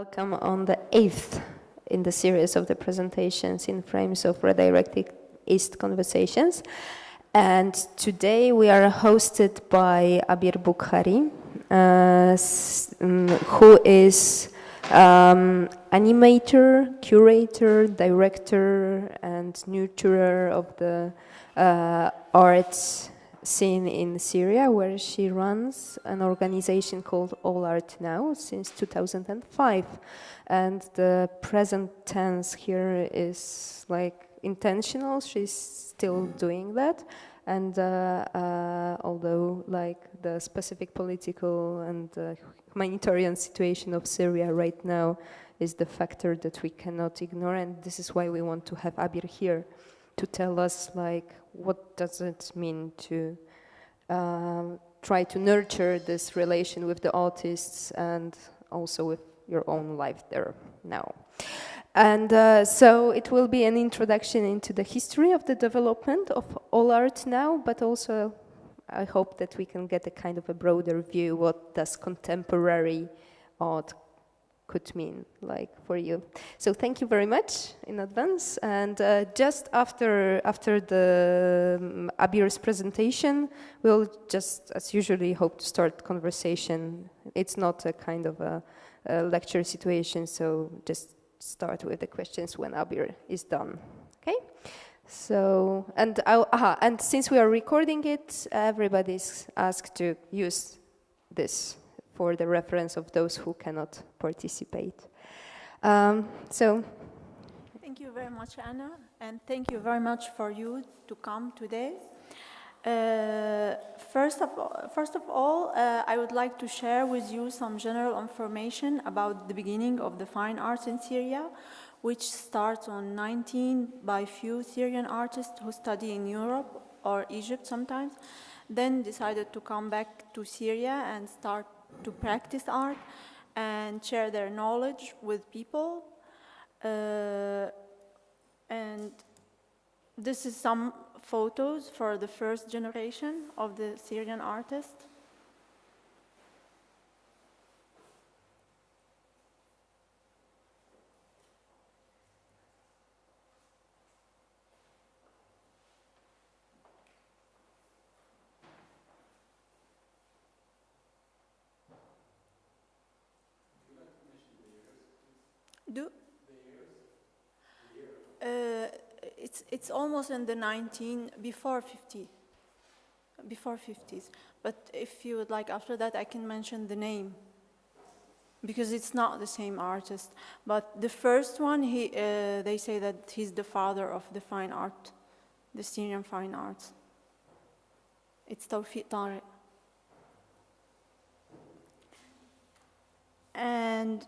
welcome on the 8th in the series of the presentations in frames of redirected East conversations. And today we are hosted by Abir Boukhari, who is animator, curator, director, and nurturer of the arts scene in Syria, where she runs an organization called All Art Now since 2005. And the present tense here is like intentional. She's still doing that. And although like the specific political and humanitarian situation of Syria right now is the factor that we cannot ignore, and this is why we want to have Abir here to tell us like what does it mean to try to nurture this relation with the artists and also with your own life there now. And so it will be an introduction into the history of the development of All Art Now, but also I hope that we can get a kind of a broader view what does contemporary art could mean like for you. So thank you very much in advance. And just after the Abir's presentation, we'll just as usually hope to start conversation. It's not a kind of a lecture situation, so just start with the questions when Abir is done. Okay? So, and since we are recording it, everybody's asked to use this for the reference of those who cannot participate. So. Thank you very much, Anna, and thank you very much for you to come today. First of all, I would like to share with you some general information about the beginning of the fine arts in Syria, which starts on 19 by few Syrian artists who study in Europe or Egypt sometimes, then decided to come back to Syria and start to practice art and share their knowledge with people. And this is some photos for the first generation of the Syrian artists. It's almost in the before 50s. But if you would like after that, I can mention the name because it's not the same artist. But the first one, they say that he's the father of the fine art, the Syrian fine arts. It's Tawfiq Tariq. And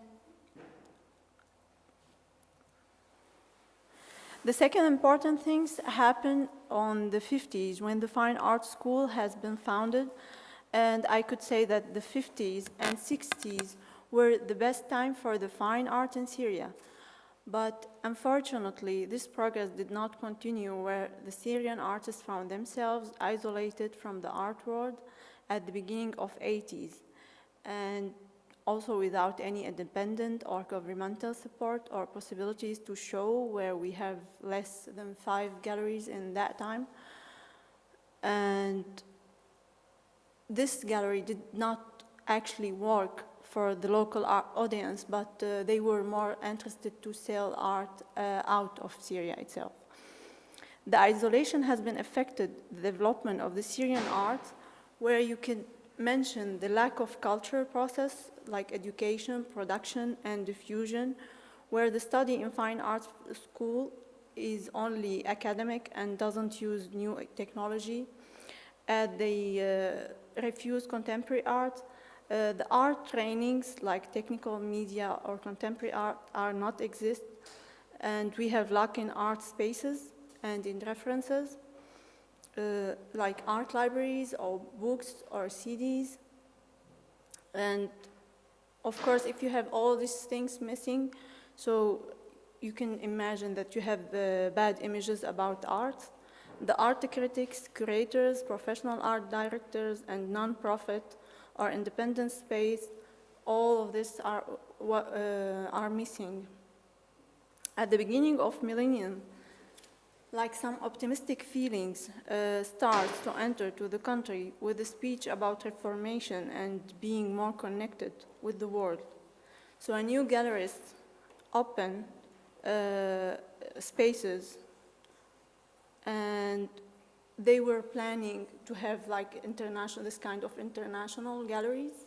the second important things happen on the 50s when the Fine Arts School has been founded, and I could say that the 50s and 60s were the best time for the fine art in Syria. But unfortunately, this progress did not continue where the Syrian artists found themselves isolated from the art world at the beginning of 80s, and also without any independent or governmental support or possibilities to show, where we have less than 5 galleries in that time. And this gallery did not actually work for the local art audience, but they were more interested to sell art out of Syria itself. The isolation has been affected the development of the Syrian art, where you can mention the lack of cultural process like education, production, and diffusion, where the study in fine arts school is only academic and doesn't use new technology. They refuse contemporary art. The art trainings like technical media or contemporary art are not exist, and we have lack in art spaces and in references. Like art libraries or books or CDs. And of course, if you have all these things missing, so you can imagine that you have bad images about art. The art critics, curators, professional art directors, and non-profit or independent space, all of this are missing. At the beginning of millennium, like some optimistic feelings starts to enter to the country with a speech about reformation and being more connected with the world. So a new galleries open spaces, and they were planning to have like this kind of international galleries.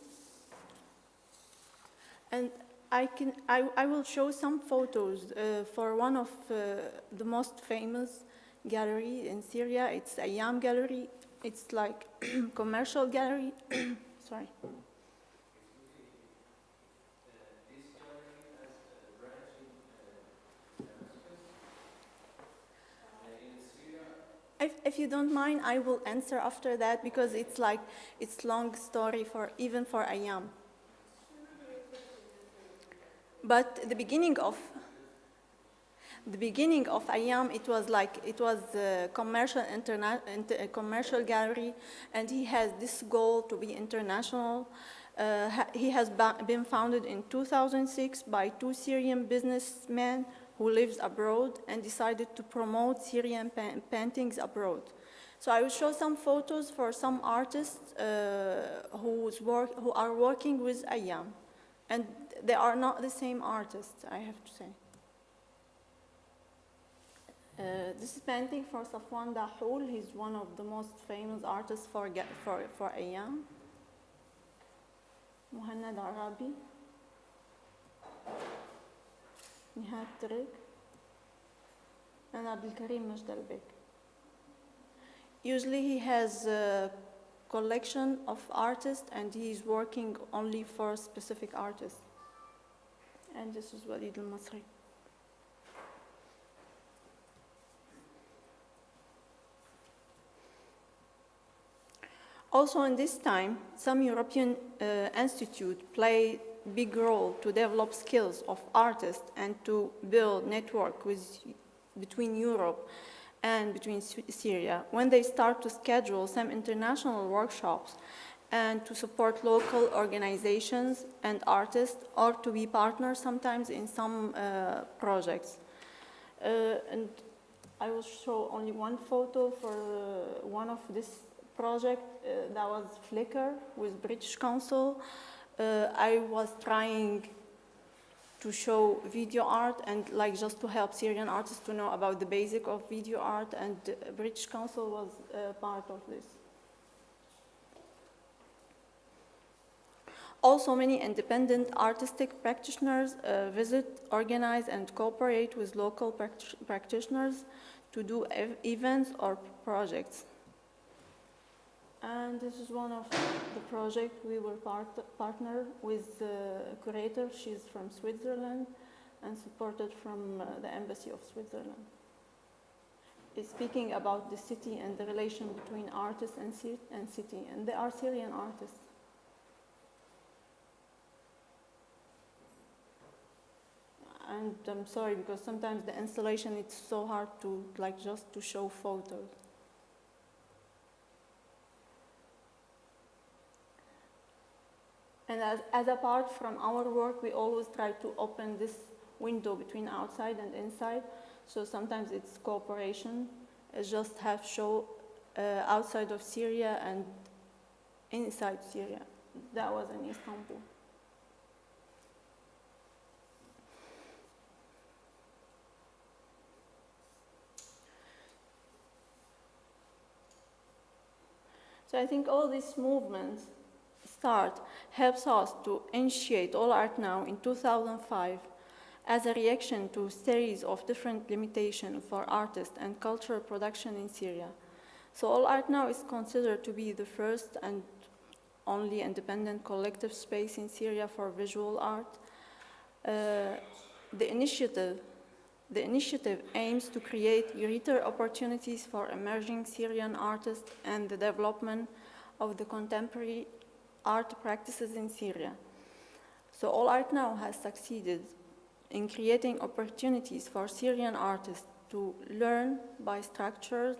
And I will show some photos for one of the most famous gallery in Syria. It's Ayyam Gallery. It's like commercial gallery. Sorry. If you don't mind, I will answer after that because it's like it's long story even for Ayyam. But the beginning of Ayyam, it was a commercial gallery, and he has this goal to be international. He has been founded in 2006 by two Syrian businessmen who lives abroad and decided to promote Syrian paintings abroad. So I will show some photos for some artists who are working with Ayyam. And they are not the same artists, I have to say. This is painting for Safwan Dahoul. He's one of the most famous artists for Ayyam. Muhannad Arabi. Nihad Tariq. And Abdul Karim Majdalbek. Usually he has a collection of artists and he's working only for specific artists. And this is Walid al-Masri. Also in this time, some European institutes play big role to develop skills of artists and to build network between Europe and between Syria. When they start to schedule some international workshops and to support local organizations and artists, or to be partners sometimes in some projects. And I will show only one photo for one of this project that was Flickr with British Council. I was trying to show video art and like just to help Syrian artists to know about the basic of video art, and British Council was part of this. Also, many independent artistic practitioners visit, organize, and cooperate with local practitioners to do events or projects. And this is one of the projects we were partner with the curator. She's from Switzerland and supported from the Embassy of Switzerland. It's speaking about the city and the relation between artists and city, and they are Syrian artists. And I'm sorry because sometimes the installation, it's so hard to just to show photos. And as a part from our work, we always try to open this window between outside and inside. So sometimes it's cooperation. It's just have show outside of Syria and inside Syria. That was in Istanbul. So I think all these movements helps us to initiate All Art Now in 2005 as a reaction to a series of different limitations for artists and cultural production in Syria. So All Art Now is considered to be the first and only independent collective space in Syria for visual art. The initiative aims to create greater opportunities for emerging Syrian artists and the development of the contemporary art practices in Syria. So All Art Now has succeeded in creating opportunities for Syrian artists to learn by structured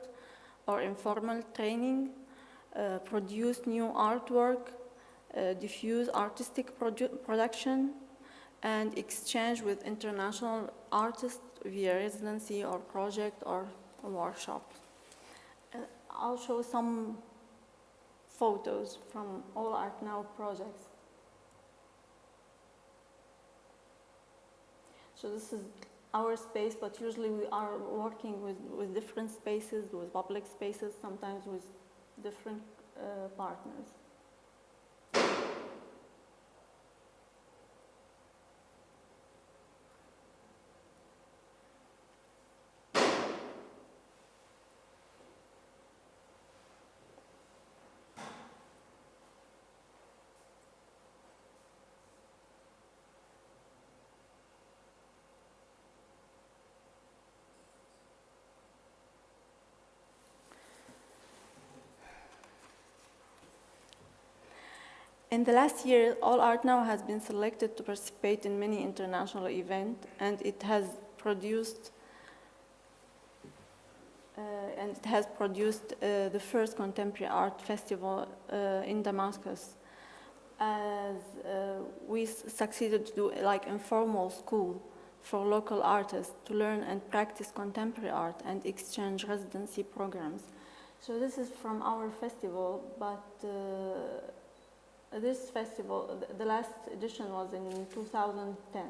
or informal training, produce new artwork, diffuse artistic production, and exchange with international artists via residency or project or a workshop. I'll show some photos from all Art Now projects. So this is our space, but usually we are working with different spaces, with public spaces, sometimes with different partners. In the last year, All Art Now has been selected to participate in many international events, and it has produced the first contemporary art festival in Damascus. As we succeeded to do like informal school for local artists to learn and practice contemporary art and exchange residency programs. So this is from our festival, but this festival, the last edition was in 2010.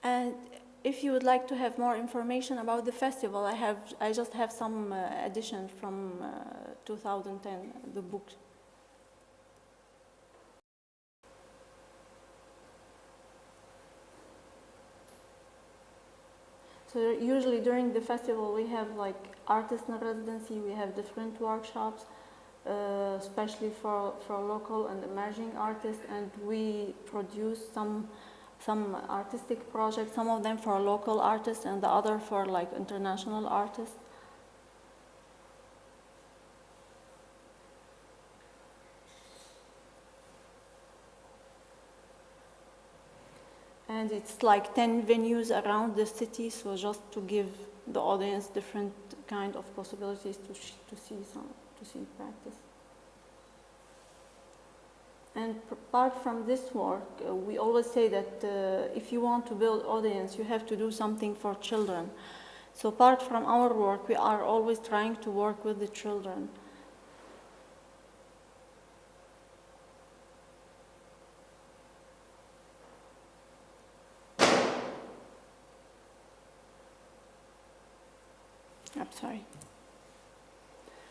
And if you would like to have more information about the festival, I just have some editions from 2010, the book. So usually during the festival we have like artist in residency, we have different workshops, especially for local and emerging artists, and we produce some artistic projects, some of them for local artists and the other for like international artists. And it's like 10 venues around the city, so just to give the audience different kind of possibilities to see practice. And apart from this work, we always say that if you want to build audience, you have to do something for children. So apart from our work, we are always trying to work with the children. I'm sorry.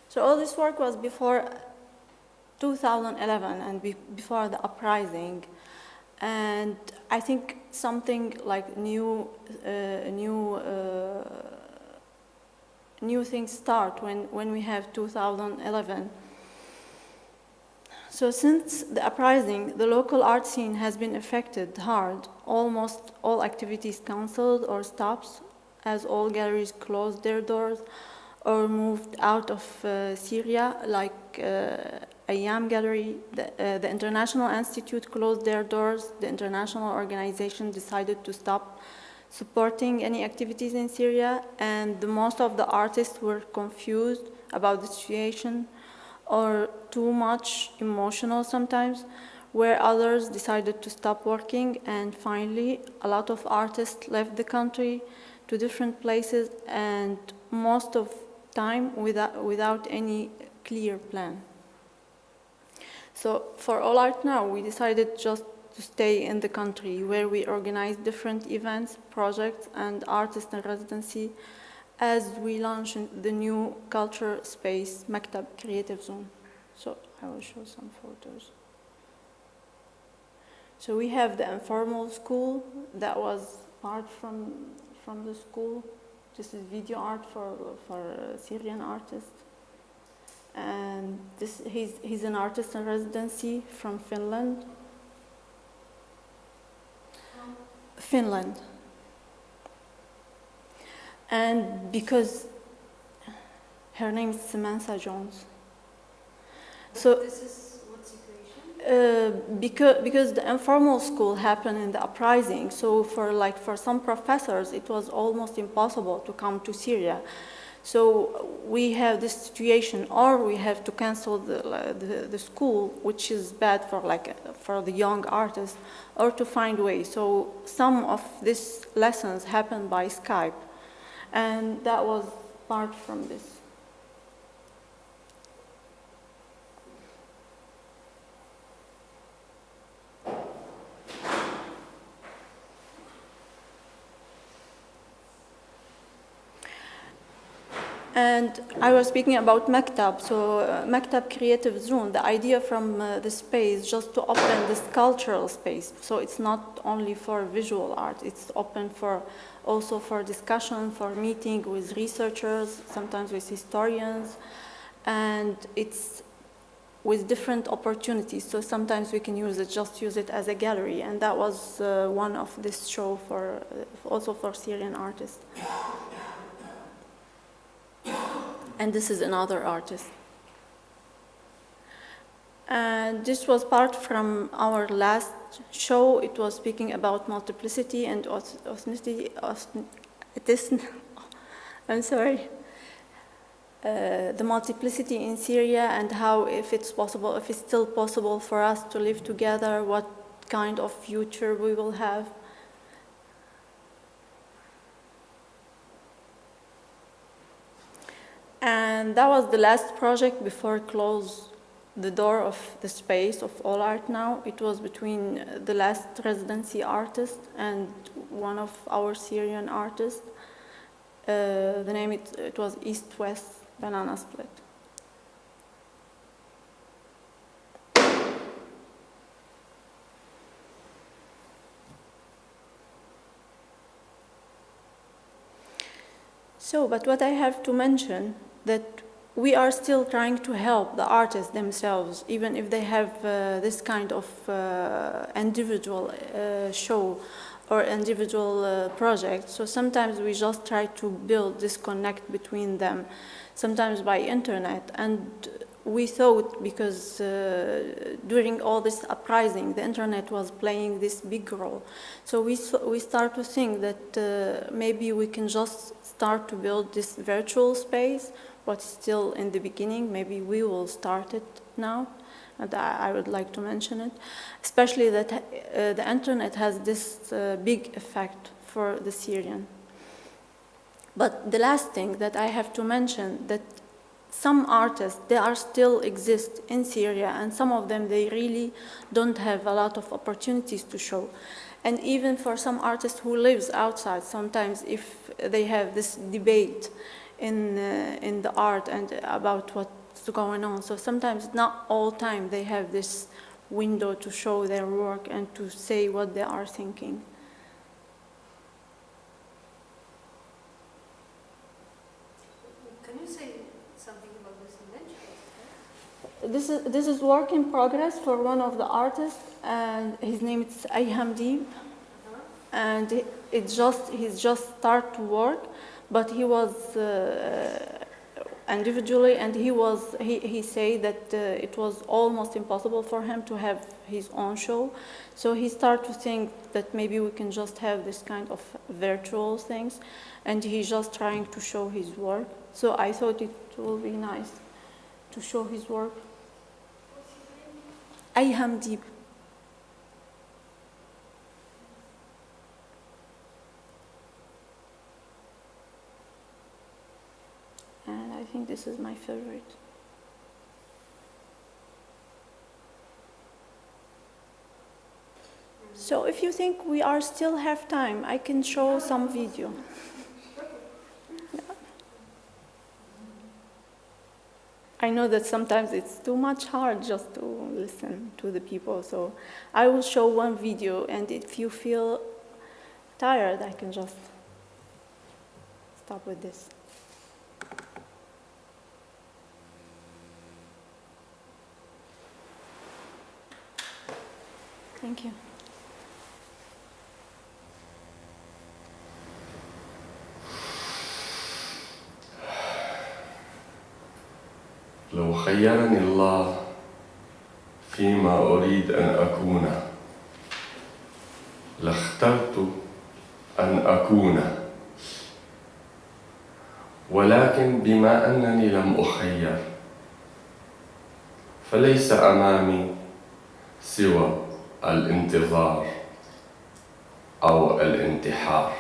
So all this work was before 2011 and before the uprising, and I think something like new things start when we have 2011. So since the uprising, the local art scene has been affected hard. Almost all activities cancelled or stopped, as all galleries closed their doors or moved out of Syria, like Ayyam Gallery. The International Institute closed their doors. The international organization decided to stop supporting any activities in Syria, and most of the artists were confused about the situation or too much emotional sometimes, where others decided to stop working, and finally a lot of artists left the country to different places, and most of time without any clear plan. So for All Art Now, we decided just to stay in the country, where we organize different events, projects, and artist in residency as we launch the new culture space, Maktab Creative Zone. So I will show some photos. So we have the informal school that was part from the school. This is video art for Syrian artists. And he's an artist in residency from Finland. Finland. And because her name is Samantha Jones. So this is what situation? because the informal school happened in the uprising, so for some professors it was almost impossible to come to Syria. So we have this situation, or we have to cancel the school, which is bad for the young artists, or to find ways. So some of these lessons happened by Skype, and that was part from this. And I was speaking about Maktab, so Maktab Creative Zone, the idea from the space just to open this cultural space. So it's not only for visual art, it's open also for discussion, for meeting with researchers, sometimes with historians, and it's with different opportunities. So sometimes we can use it as a gallery, and that was one of this show also for Syrian artists. And this is another artist. And this was part from our last show. It was speaking about multiplicity and authenticity. I'm sorry. The multiplicity in Syria and how, if it's still possible for us to live together, what kind of future we will have. And that was the last project before close the door of the space of All Art Now. It was between the last residency artist and one of our Syrian artists. The name it was East-West Banana Split. So, but what I have to mention that we are still trying to help the artists themselves, even if they have this kind of individual show or individual project. So sometimes we just try to build this connect between them, sometimes by internet. And we thought, because during all this uprising, the internet was playing this big role. So we start to think that maybe we can just start to build this virtual space, but still in the beginning. Maybe we will start it now, and I would like to mention it, especially that the internet has this big effect for the Syrian. But the last thing that I have to mention, that some artists, they are still exist in Syria, and some of them, they really don't have a lot of opportunities to show. And even for some artists who lives outside, sometimes if they have this debate in the art and about what's going on, so sometimes not all time they have this window to show their work and to say what they are thinking. Can you say something about this invention? This is work in progress for one of the artists, and his name is Ayhamdi, and he's just start to work, but he was individually, and he said that it was almost impossible for him to have his own show. So he started to think that maybe we can just have this kind of virtual things, and he's just trying to show his work. So I thought it will be nice to show his work. Ayhamdi. And I think this is my favorite. So if you think we still have time, I can show some video. I know that sometimes it's too much hard just to listen to the people, so I will show one video, and if you feel tired, I can just stop with this. Thank you. لو خيرني الله فيما أريد أن أكون لاخترت أن أكون، ولكن بما أنني لم أخير فليس أمامي سوى الانتظار أو الانتحار.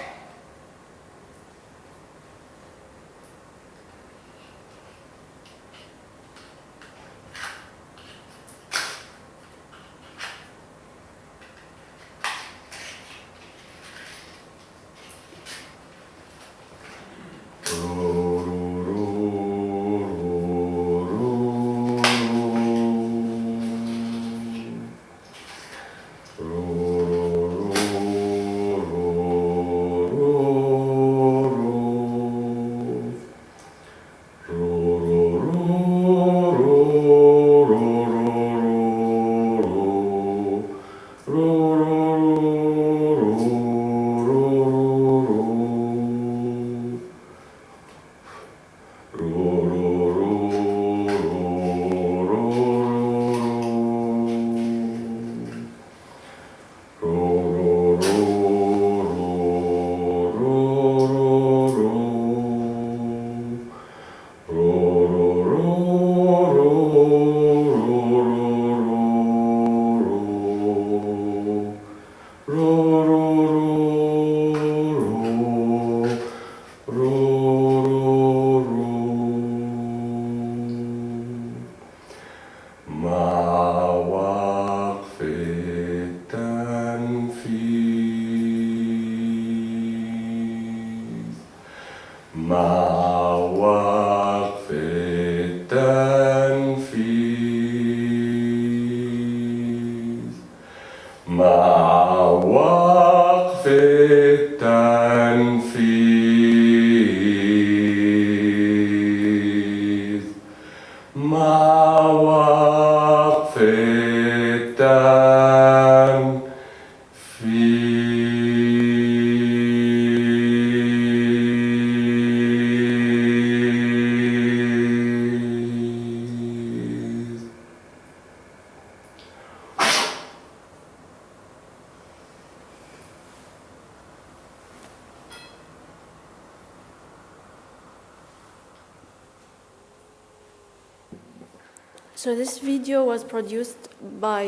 So this video was produced by,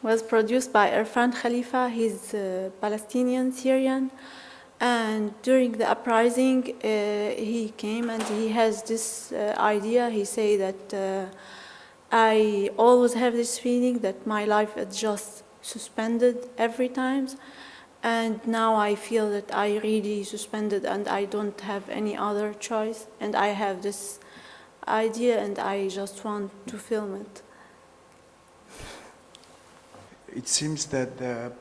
was produced by Irfan Khalifa. He's Palestinian Syrian, and during the uprising, he came and he has this idea. He say that I always have this feeling that my life is just suspended every time. And now I feel that I really suspended and I don't have any other choice. And I have this idea and I just want to film it. It seems that the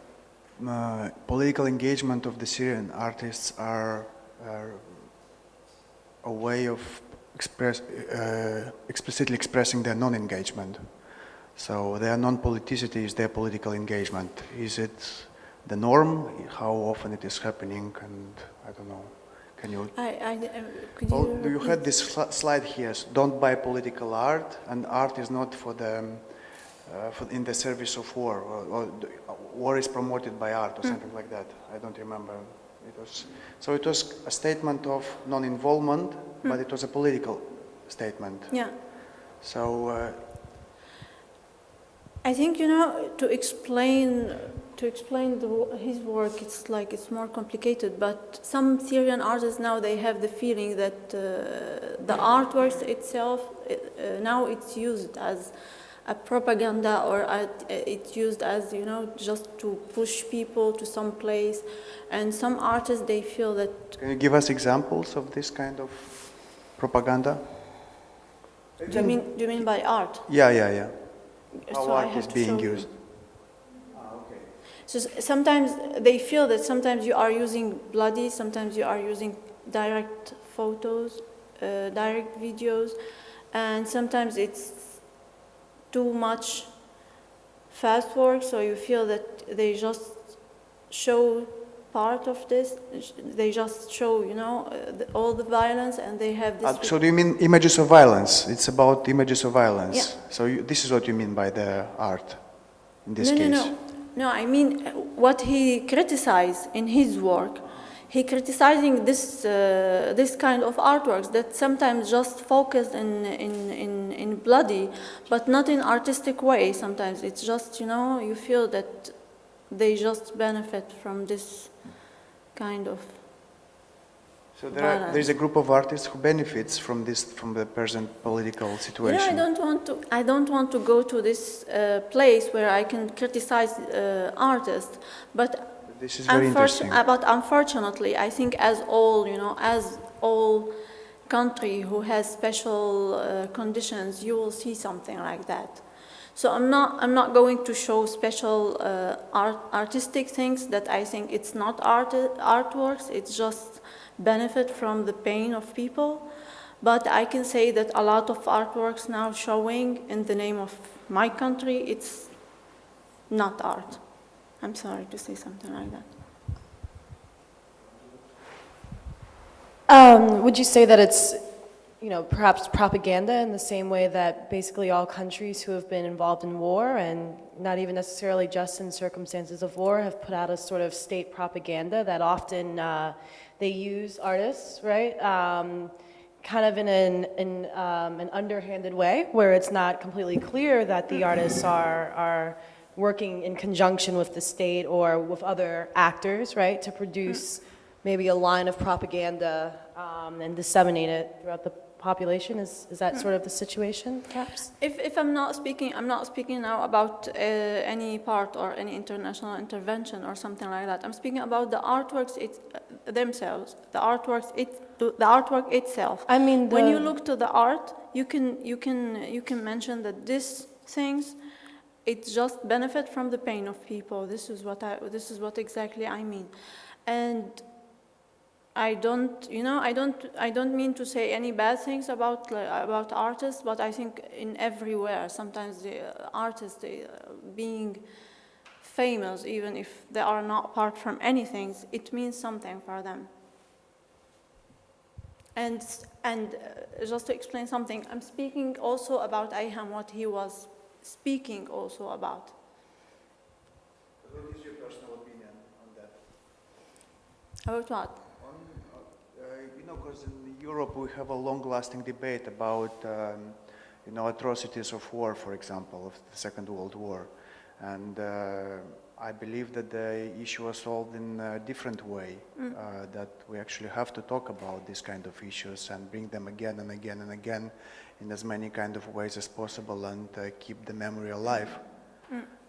political engagement of the Syrian artists are a way of explicitly expressing their non-engagement. So their non-politicity is their political engagement. Is it the norm? How often it is happening? And I don't know. Can you? Could you? You had this slide here. Don't buy political art, and art is not for the in the service of war, or war is promoted by art, or something like that. I don't remember. It was a statement of non-involvement, but it was a political statement. Yeah. So. I think, to explain his work, it's more complicated. But some Syrian artists now they have the feeling that the artworks itself now it's used as a propaganda, or it's used as just to push people to some place. And some artists they feel that. Can you give us examples of this kind of propaganda? Do you mean by art? Yeah. How So art is being used. Okay. So sometimes they feel that sometimes you are using bloody, sometimes you are using direct photos, direct videos, and sometimes it's too much fast work, so you feel that they just show part of this. They just show, you know, all the violence, and they have this. So do you mean images of violence? It's about images of violence. Yeah. So this is what you mean by the art in this case? No, I mean what he criticized in his work. He criticizing this kind of artworks that sometimes just focused in bloody, but not in artistic way. Sometimes it's just, you know, you feel that they just benefit from this kind of. So there's a group of artists who benefits from the present political situation. You know, I don't want to go to this place where I can criticize artists, but. This is very interesting. But unfortunately, I think as all country who has special conditions, you will see something like that. So I'm not going to show special artistic things that I think it's not artworks. It's just benefit from the pain of people. But I can say that a lot of artworks now showing in the name of my country, it's not art. I'm sorry to say something like that. Would you say that it's, you know, perhaps propaganda in the same way that basically all countries who have been involved in war, and not even necessarily just in circumstances of war, have put out a sort of state propaganda that often they use artists, right? Kind of in an underhanded way, where it's not completely clear that the artists are working in conjunction with the state or with other actors, right, to produce maybe a line of propaganda and disseminate it throughout the population. Is that sort of the situation, perhaps? If I'm not speaking now about any part or any international intervention or something like that. I'm speaking about the artworks themselves, the artwork itself. I mean, when you look to the art, you can mention that these things. It just benefit from the pain of people. This is what exactly I mean, and I don't mean to say any bad things about artists, but I think in everywhere sometimes the artists being famous, even if they are not apart from anything, it means something for them. And just to explain something, I'm speaking also about Ayham, what he was speaking also about. What is your personal opinion on that? About what? You know, because in Europe we have a long-lasting debate about, you know, atrocities of war, for example, of the Second World War, and I believe that the issue was solved in a different way. That we actually have to talk about these kind of issues and bring them again and again and again in as many kind of ways as possible, and keep the memory alive.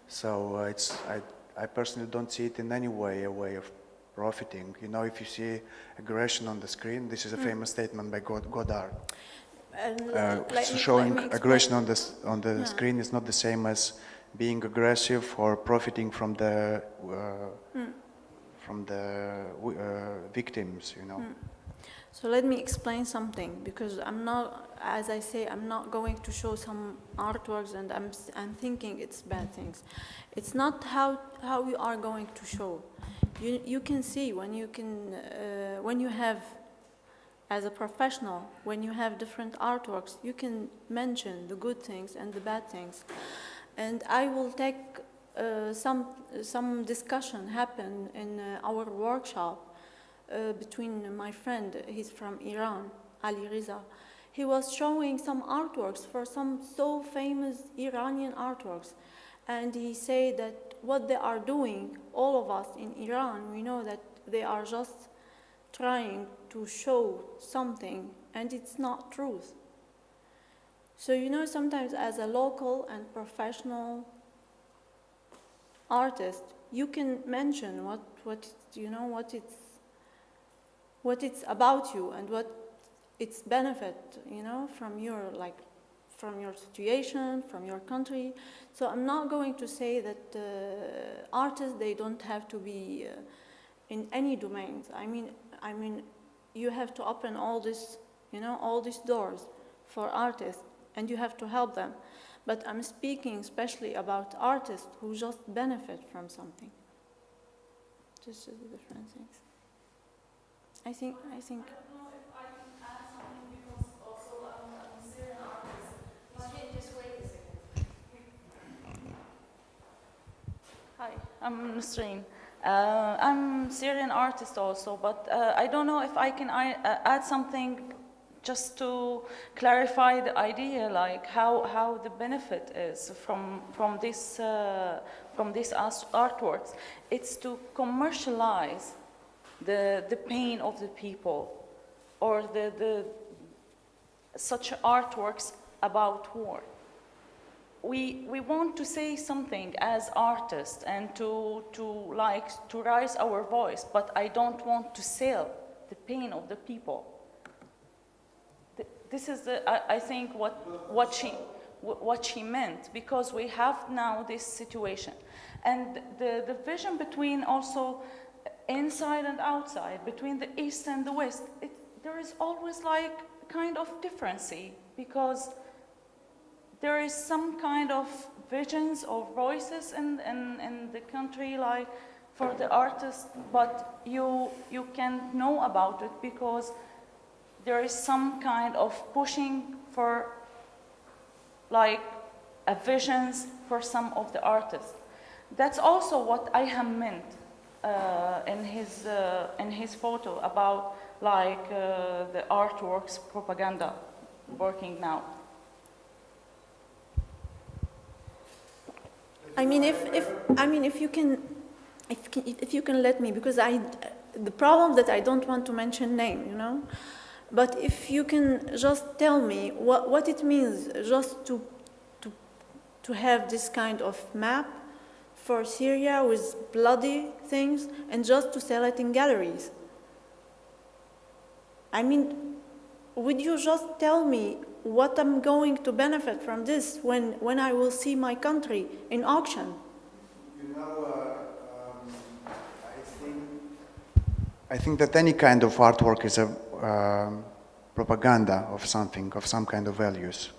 So I personally don't see it in any way a way of profiting. You know, if you see aggression on the screen, this is a famous statement by Godard. Showing aggression on the screen is not the same as being aggressive or profiting from the victims. You know. So let me explain something, because I'm not, as I say, I'm not going to show some artworks and I'm thinking it's bad things. It's not how we are going to show. You can see when you have, as a professional, when you have different artworks, you can mention the good things and the bad things. And I will take some discussion happen in our workshop. Between my friend, he's from Iran, Ali Riza. He was showing some artworks for some so famous Iranian artworks. And he said that what they are doing, all of us in Iran, we know that they are just trying to show something, and it's not truth. So, you know, sometimes as a local and professional artist, you can mention what it's about you and what its benefit, you know, from your situation, from your country. So I'm not going to say that artists, they don't have to be in any domains. I mean, you have to open all this, you know, all these doors for artists, and you have to help them. But I'm speaking especially about artists who just benefit from something. This is the different things. I think. I don't know if I can add something because also I'm a Syrian artist. Just wait a second. Hi, I'm Nasreen. I'm Syrian artist also, but I don't know if I can add something just to clarify the idea, like how the benefit is from these artworks. It's to commercialize the pain of the people, or the such artworks about war. We want to say something as artists and to raise our voice, but I don't want to sell the pain of the people. This is I think what she meant, because we have now this situation, and the vision between also inside and outside, between the East and the West, there is always like kind of difference, because there is some kind of visions or voices in the country, like for the artists, but you can't know about it because there is some kind of pushing for like a visions for some of the artists. That's also what I have meant in his photo about like the artworks propaganda working now. I mean, if you can let me, because the problem that I don't want to mention name, you know, but if you can just tell me what it means just to have this kind of map for Syria with bloody things and just to sell it in galleries. I mean, would you just tell me what I'm going to benefit from this when I will see my country in auction? You know, I think that any kind of artwork is a propaganda of something, of some kind of values.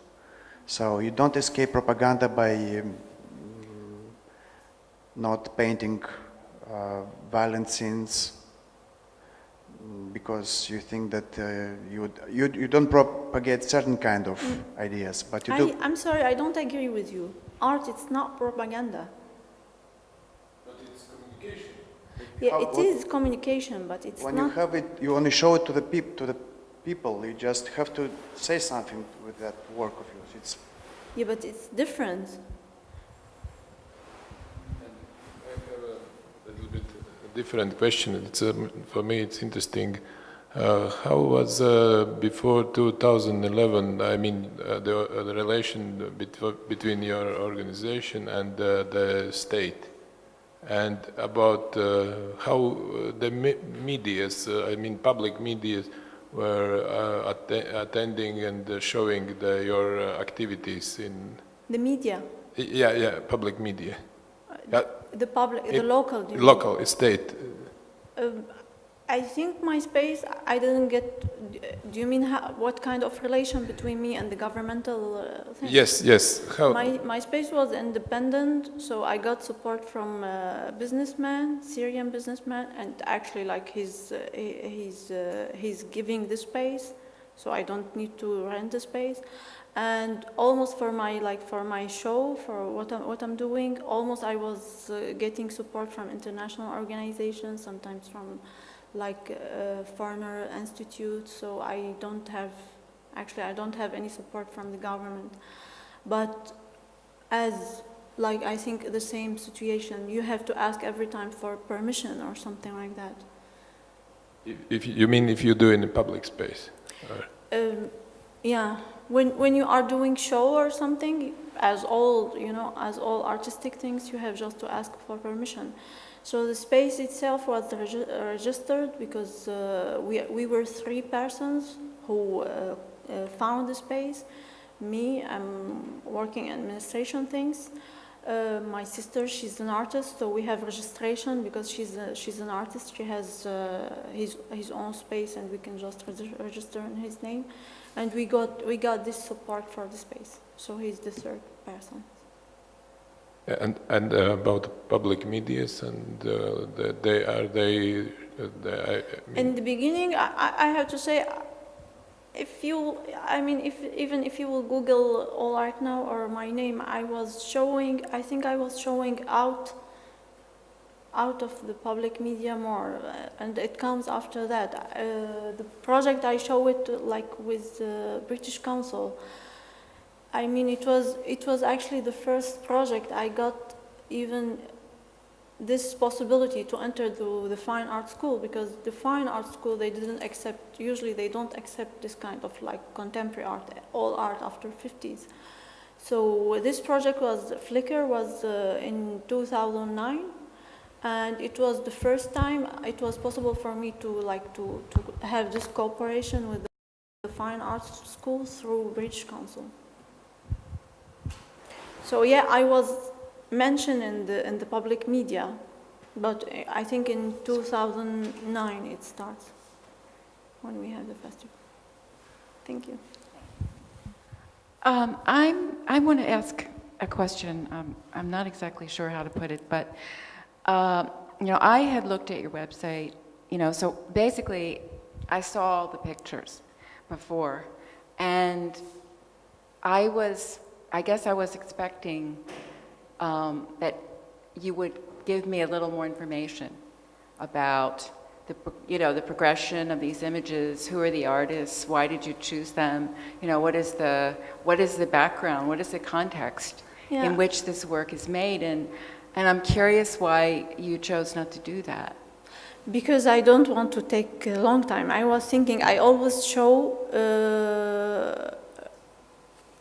So you don't escape propaganda by not painting violent scenes because you think that you don't propagate certain kind of ideas, but you do. I'm sorry, I don't agree with you. Art, it's not propaganda. But it's communication. Yeah, it is communication, but it's When not. you have it, you only show it to the people. You just have to say something with that work of yours. It's. Yeah, but it's different. I have a little bit different question. It's for me, it's interesting. How was before 2011? I mean, the relation between your organization and the state, and about how the medias, I mean, public medias, were attending and showing your activities in The media. Yeah, public media. The public, the local. Local, state. I think my space, I didn't get, do you mean what kind of relation between me and the governmental thing? Yes. How? My space was independent, so I got support from a businessman, Syrian businessman, and actually like he's giving the space, so I don't need to rent the space. And almost for my show, for what I'm doing, almost I was getting support from international organizations, sometimes from like foreigner institutes. So I don't have any support from the government. But as like I think the same situation, you have to ask every time for permission or something like that. If you mean if you do in a public space? Yeah. When you are doing show or something, as all artistic things, you have just to ask for permission. So the space itself was registered because we were 3 persons who found the space. Me, I'm working administration things. My sister, she's an artist, so we have registration because she's an artist. She has his own space, and we can just register in his name. And we got this support for the space. So he's the 3rd person. And about public medias, and In the beginning, I have to say, if even if you will Google All Art Now or my name, I think I was showing out of the public media more, and it comes after that. The project I show it like with the British Council. I mean, it was actually the first project I got even this possibility to enter the fine art school, because the fine art school, usually they don't accept this kind of like contemporary art, all art after 50s. So this project was in 2009, and it was the first time it was possible for me to have this cooperation with the fine arts school through British Council. So yeah, I was mentioned in the public media, but I think in 2009 it starts when we have the festival. Thank you. I want to ask a question. I'm not exactly sure how to put it, but I had looked at your website. So basically, I saw all the pictures before, and I guess I was expecting that you would give me a little more information about the progression of these images. Who are the artists? Why did you choose them? What is the background? What is the context in which this work is made? And I'm curious why you chose not to do that. Because I don't want to take a long time. I was thinking I always show.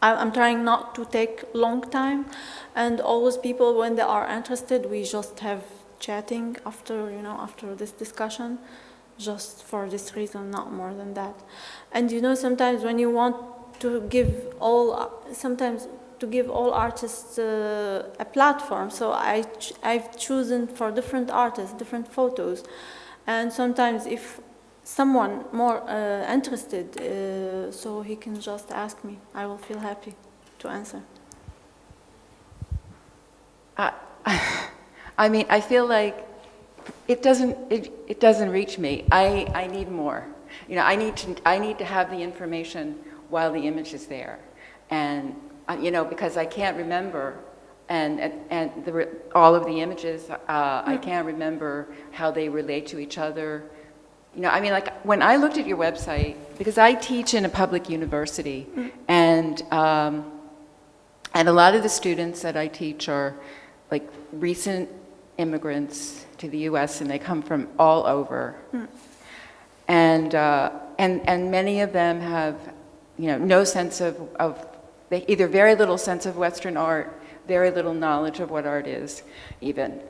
I'm trying not to take long time, and always people, when they are interested, we just have chatting after this discussion, just for this reason, not more than that. And sometimes when you want to give all artists a platform, so I've chosen for different artists, different photos, and sometimes if someone more interested, so he can just ask me. I will feel happy to answer. I feel like it doesn't reach me. I need more. I need to have the information while the image is there, and because I can't remember, and all of the images, I can't remember how they relate to each other. Like when I looked at your website, because I teach in a public university, and a lot of the students that I teach are like recent immigrants to the U.S. and they come from all over, and many of them have no sense of either very little sense of Western art, very little knowledge of what art is, even,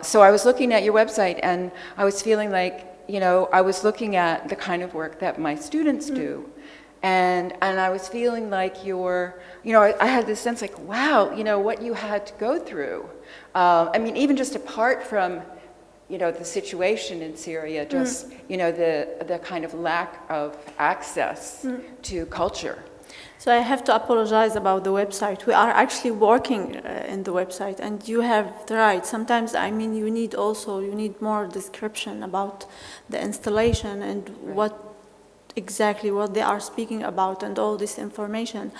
so I was looking at your website and I was feeling like, I was looking at the kind of work that my students do, and I was feeling like I had this sense like, wow, what you had to go through. Even just apart from, the situation in Syria, just, the kind of lack of access to culture. So I have to apologize about the website. We are actually working in the website, and you have the right. Sometimes, you need more description about the installation and what they are speaking about and all this information.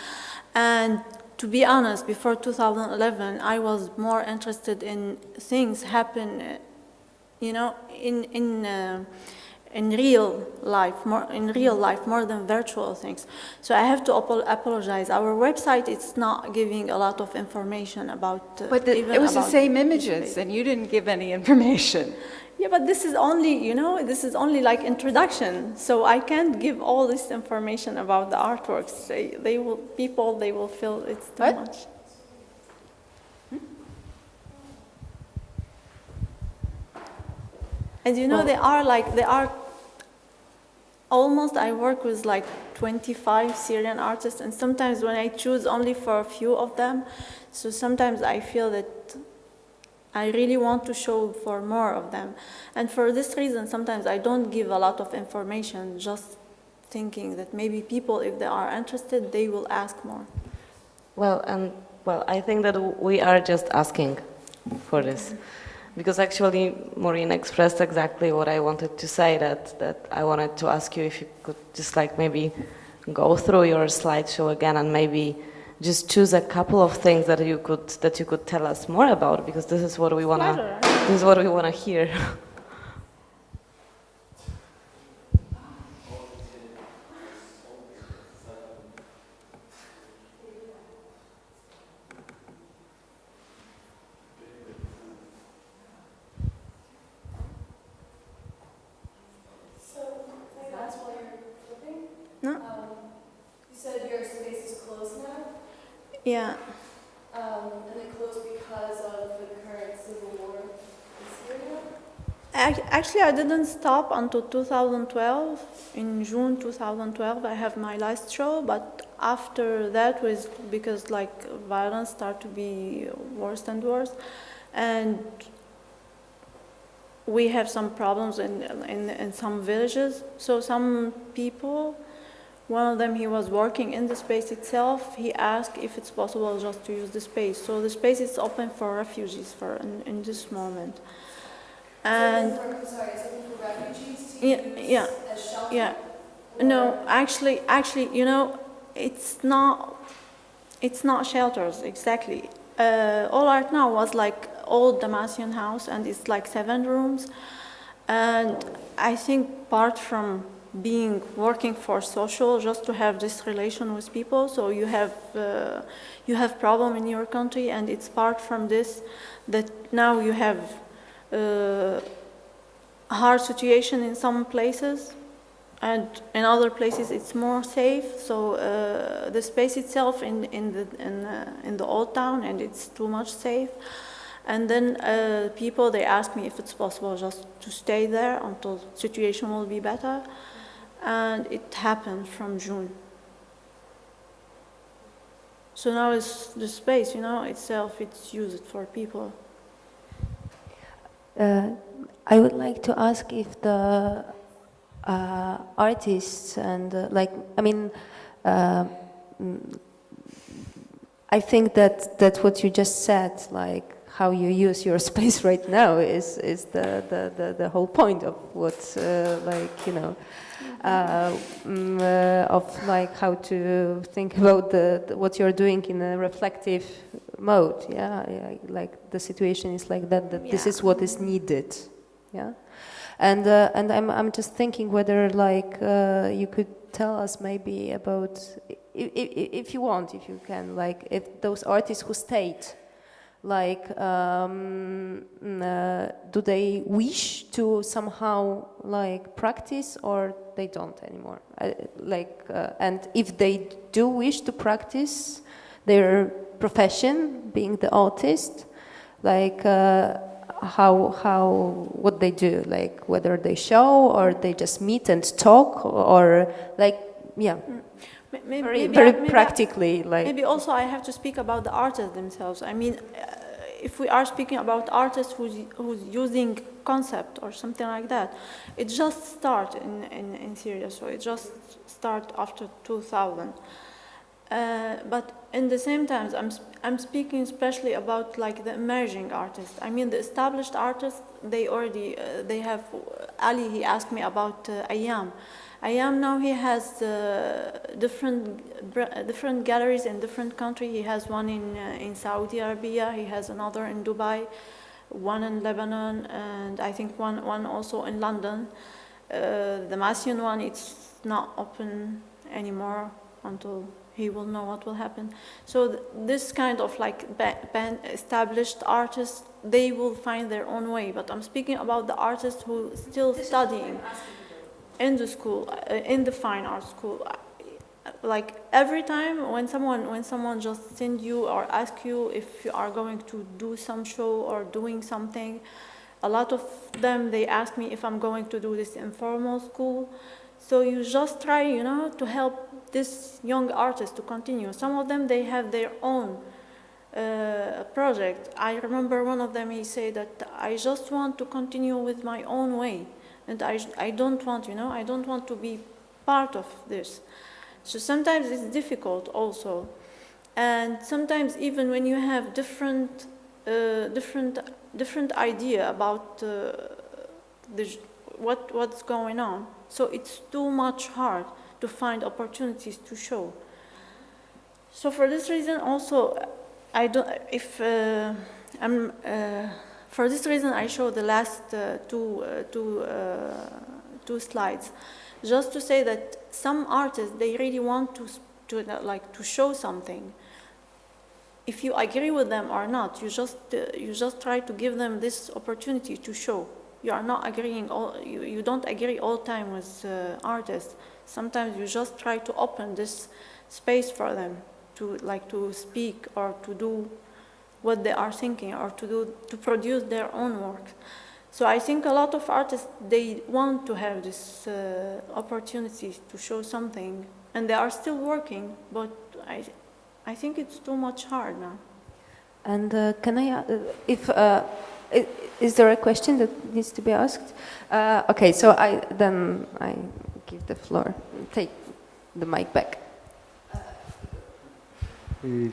And to be honest, before 2011, I was more interested in things happen, in real life more than virtual things. So I have to apologize. Our website, it's not giving a lot of information about. But it was the same images, and you didn't give any information. Yeah, but this is only like introduction. So I can't give all this information about the artworks. They will feel it's too much. And they are almost, I work with like 25 Syrian artists, and sometimes when I choose only for a few of them, so sometimes I feel that I really want to show for more of them. And for this reason, sometimes I don't give a lot of information, just thinking that maybe people, if they are interested, they will ask more. Well, Well, I think that we are just asking for this. Because actually, Maureen expressed exactly what I wanted to say, that I wanted to ask you if you could just like maybe go through your slideshow again and maybe just choose a couple of things that you could tell us more about, because this is what we wanna hear. No? You said your space is closed now? Yeah. And it closed because of the current civil war in Syria? Actually, I didn't stop until 2012. In June 2012, I have my last show, but after that was because like violence started to be worse and worse, and we have some problems in some villages. So some people, one of them, he was working in the space itself. He asked if it's possible just to use the space. So the space is open for refugees in this moment. And is open for refugees to yeah, as shelter? yeah. No, actually, you know, it's not shelters exactly. All Art now was like old Damascene house, and it's like 7 rooms. And I think part from working for social, just to have this relation with people. So you have problem in your country, and it's part from this that now you have hard situation in some places, and in other places it's more safe. So the space itself in the old town, and it's too much safe. And then people, they ask me if it's possible just to stay there until situation will be better. And it happened from June. So now it's the space, you know, itself, it's used for people. I would like to ask if the artists and I think that what you just said, like how you use your space right now, is the whole point of what of like how to think about what you're doing in a reflective mode. Yeah, like the situation is like that this is what is needed. Yeah, and I'm just thinking whether like you could tell us maybe about if you want, if you can, like if those artists who stayed, like do they wish to somehow like practice, or they don't anymore, and if they do wish to practice their profession, being the artist, like what they do, like whether they show or they just meet and talk, or like very practically, like maybe also I have to speak about the artists themselves. I mean, if we are speaking about artists who's using concept or something like that, it just started in Syria, so it just started after 2000. But in the same time, I'm speaking especially about like the emerging artists. I mean, the established artists, they already they have. Ali, he asked me about Ayam. Ayam now, he has different galleries in different countries. He has one in Saudi Arabia. He has another in Dubai, one in Lebanon, and I think one also in London. The Damascene one, it's not open anymore until he will know what will happen. So this kind of like established artists, they will find their own way. But I'm speaking about the artists who still studying in the school, in the fine art school. Like every time when someone just send you or ask you if you are going to do some show or doing something, a lot of them, they ask me if I'm going to do this informal school. So you just try, you know, to help this young artist to continue. Some of them, they have their own project. I remember one of them, he said that I just want to continue with my own way. And I don't want, you know, I don't want to be part of this. So sometimes it's difficult also. And sometimes even when you have different idea about what's going on, so it's too much hard to find opportunities to show. So for this reason also, for this reason I show the last two slides, just to say that some artists, they really want to show something. If you agree with them or not, you just try to give them this opportunity to show. You are not agreeing you don't agree all the time with artists. Sometimes you just try to open this space for them to speak or to do what they are thinking, or to produce their own work. So I think a lot of artists, they want to have this opportunity to show something, and they are still working, but I think it's too much hard now. And can I, is there a question that needs to be asked? Okay, so I give the floor, take the mic back.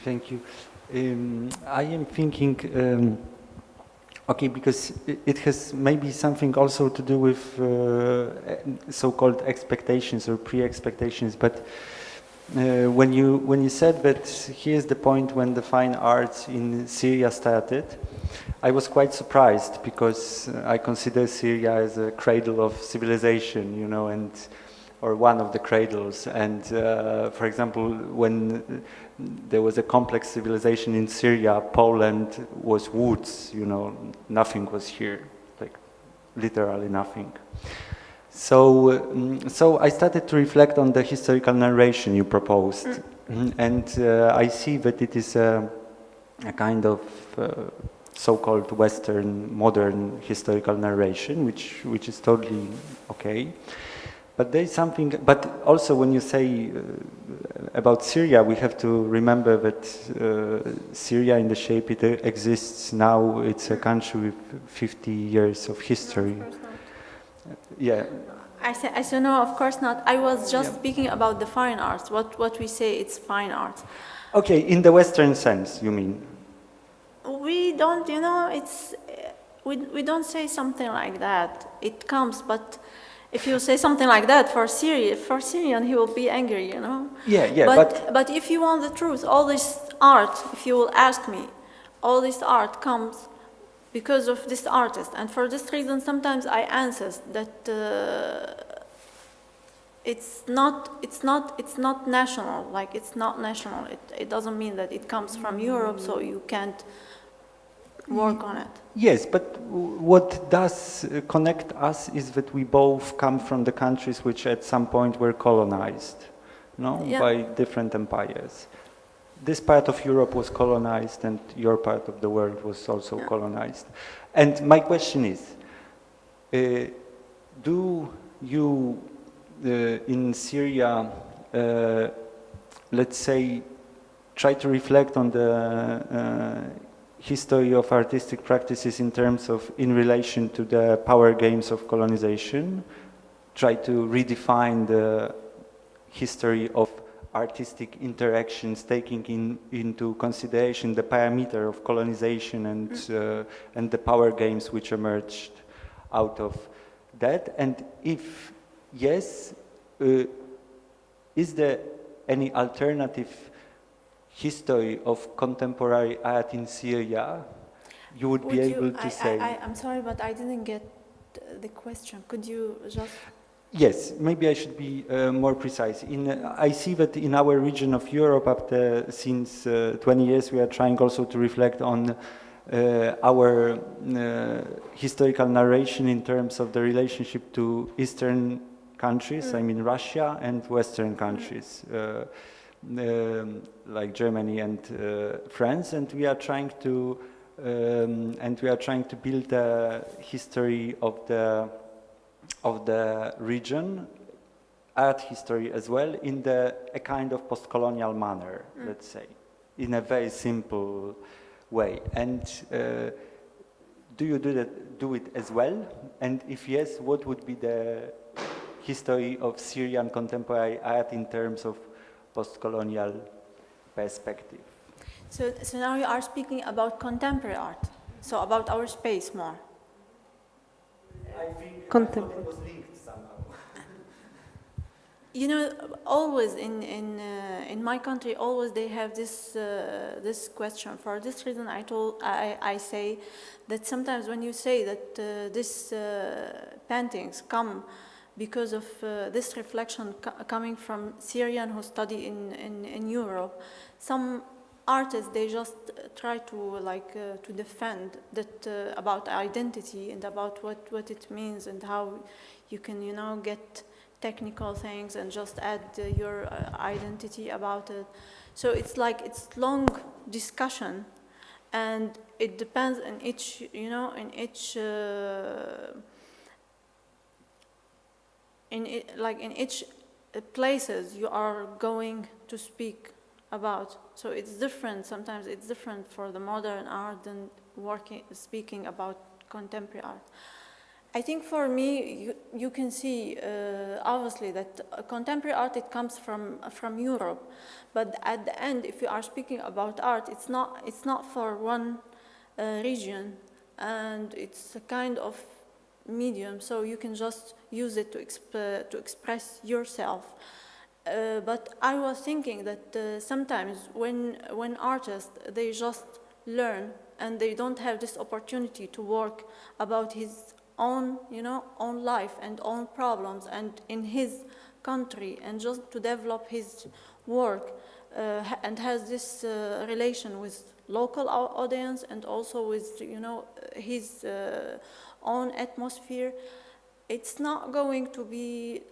Thank you. I am thinking, okay, because it has maybe something also to do with so-called expectations or pre-expectations, but when you said that here's the point when the fine arts in Syria started, I was quite surprised, because I consider Syria as a cradle of civilization, you know, or one of the cradles. And for example, when there was a complex civilization in Syria, Poland was woods, you know, nothing was here, like literally nothing. So I started to reflect on the historical narration you proposed, and I see that it is a kind of so-called Western modern historical narration, which is totally okay. But there is something. But also, when you say about Syria, we have to remember that Syria, in the shape it exists now, it's a country with 50 years of history. Yeah. I said no, of course not. I was just speaking about the fine arts. What we say, it's fine art. Okay, in the Western sense, you mean? We don't, you know, it's we don't say something like that. It comes, but if you say something like that for Syrian, he will be angry, you know. Yeah. But if you want the truth, all this art, if you will ask me, all this art comes because of this artist, and for this reason, sometimes I answer that it's not national. Like, it's not national. It doesn't mean that it comes from Europe, so you can't work on it. Yes, but what does connect us is that we both come from the countries which at some point were colonized, by different empires. This part of Europe was colonized, and your part of the world was also colonized. And my question is, do you, in Syria, let's say, try to reflect on the history of artistic practices in relation to the power games of colonization? Try to redefine the history of artistic interactions, taking into consideration the parameter of colonization and the power games which emerged out of that? And if yes, is there any alternative history of contemporary art in Syria you would be able to say? I'm sorry, but I didn't get the question. Could you just... Yes, maybe I should be more precise. I see that in our region of Europe, since 20 years, we are trying also to reflect on our historical narration in terms of the relationship to Eastern countries, I mean Russia, and Western countries, like Germany and France, and we are trying to build a history of the region, art history as well, in a kind of post-colonial manner, let's say, in a very simple way. And do you do it as well? And if yes, what would be the history of Syrian contemporary art in terms of post-colonial perspective? So now you are speaking about contemporary art, so about our space more. I think Contemporary. it was linked somehow. You know, always in my country, always they have this question. For this reason, I say that sometimes when you say that these paintings come because of this reflection coming from Syrian who study in Europe, some artists, they just try to to defend that about identity and about what it means and how you can, you know, get technical things and just add your identity about it. So it's like it's long discussion, and it depends on each, you know, in each in each places you are going to speak about. So it's different. Sometimes it's different for the modern art than speaking about contemporary art. I think for me, you can see obviously that contemporary art, it comes from Europe, but at the end, if you are speaking about art, it's not for one region, and it's a kind of medium, so you can just use it to express yourself. But I was thinking that sometimes when artists, they just learn and they don't have this opportunity to work about his own, you know, own life and own problems and in his country, and just to develop his work and has this relation with local audience and also with, you know, his own atmosphere, it's not going to be,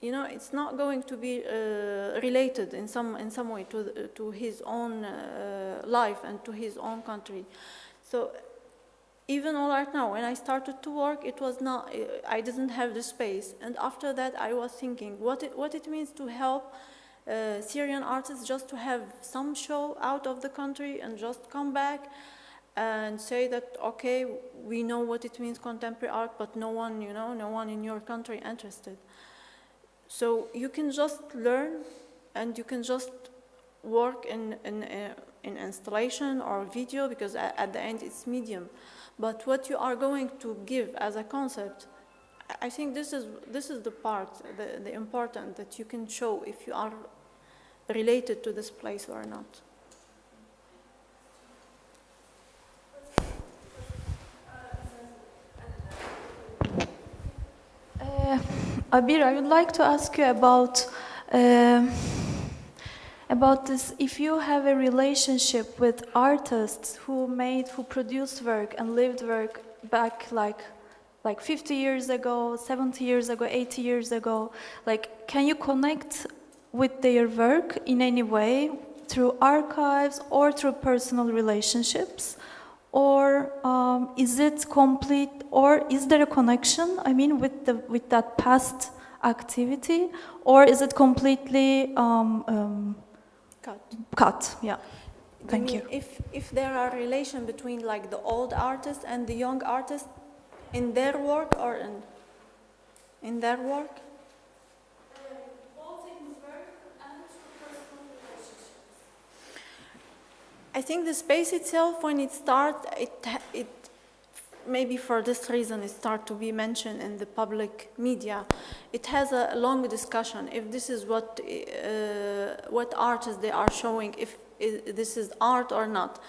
you know, it's not going to be related in some way to his own life and to his own country. So even right now, when I started to work, it was not, I didn't have the space. And after that, I was thinking what it means to help Syrian artists just to have some show out of the country and just come back and say that, okay, we know what it means contemporary art, but no one, you know, no one in your country interested. So you can just learn and you can just work in installation or video, because at the end it's medium. But what you are going to give as a concept, I think this is the part, the important, that you can show if you are related to this place or not. Abir, I would like to ask you about this. If you have a relationship with artists who produced work and lived work back like 50 years ago, 70 years ago, 80 years ago, like, can you connect with their work in any way through archives or through personal relationships? Or is it complete, or is there a connection, I mean, with that past activity, or is it completely cut? Yeah. Thank you. If there are relation between like the old artists and the young artists in their work or in their work? Both in work and personal relationships. I think the space itself, when it starts, it maybe for this reason it starts to be mentioned in the public media. It has a long discussion if this is what artists they are showing, if this is art or not.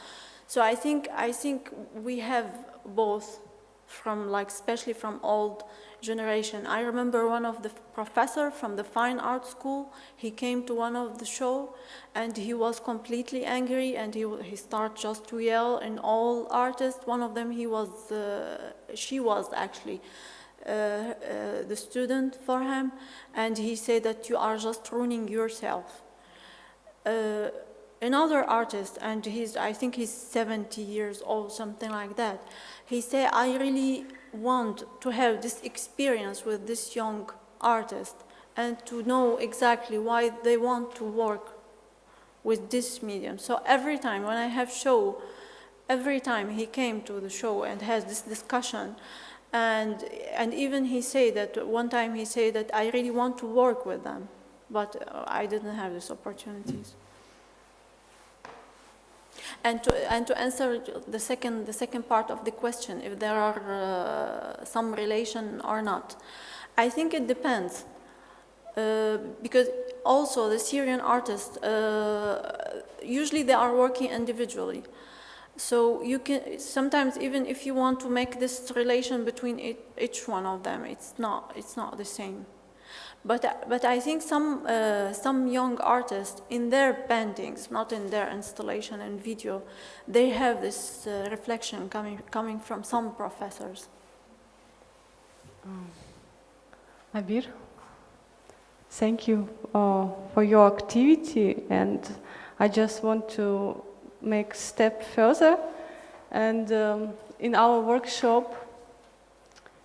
So I think we have both, from like especially from old generation. I remember one of the professor from the fine art school, he came to one of the show and he was completely angry and he started just to yell, and all artists, one of them, she was actually the student for him, and he said that you are just ruining yourself. Another artist, and I think he's 70 years old, something like that, he said, I really want to have this experience with this young artist and to know exactly why they want to work with this medium. So every time when I have show, every time he came to the show and has this discussion, and even he said that one time he said that I really want to work with them, but I didn't have these opportunities. And to answer the second part of the question, if there are some relation or not, I think it depends. Because also the Syrian artists, usually they are working individually. So you can, sometimes even if you want to make this relation between each one of them, it's not the same. But I think some young artists in their paintings, not in their installation and video, they have this reflection coming from some professors. Abir, thank you for your activity, and I just want to make a step further. And in our workshop,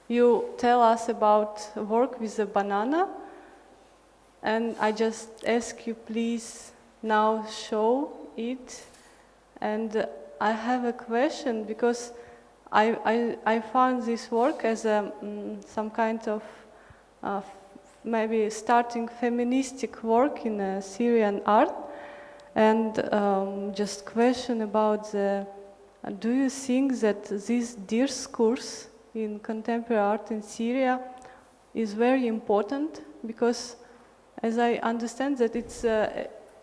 you tell us about work with a banana, and I just ask you, please now show it. And I have a question, because I found this work as some kind of maybe starting feministic work in Syrian art. And just question about do you think that this discourse in contemporary art in Syria is very important? Because as I understand that it's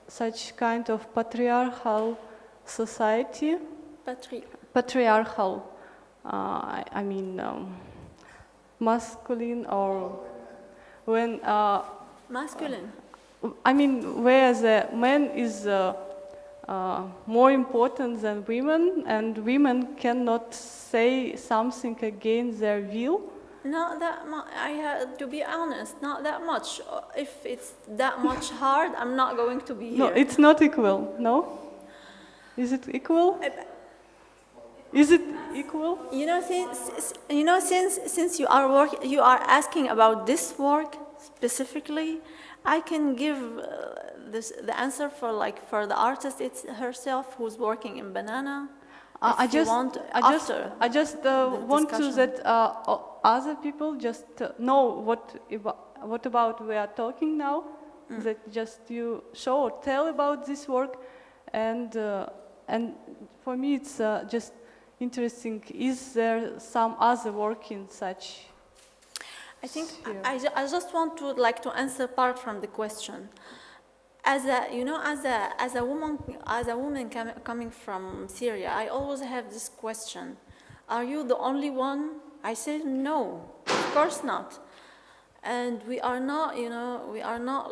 such kind of patriarchal society. Patriarchal. I mean, masculine, or when... masculine. I mean, where the man is more important than women, and women cannot say something against their will. Not that much. I have to be honest. Not that much. If it's that much hard, I'm not going to be here. No, it's not equal. No, is it equal? Is it equal? Since you are asking about this work specifically, I can give the answer for the artist herself who's working in banana. I just want to that other people just know what about we are talking now. That just you show or tell about this work, and for me it's just interesting. Is there some other work in such? I think I just want to answer part from the question. As a woman coming from Syria, I always have this question: are you the only one? I said no, of course not. And we are not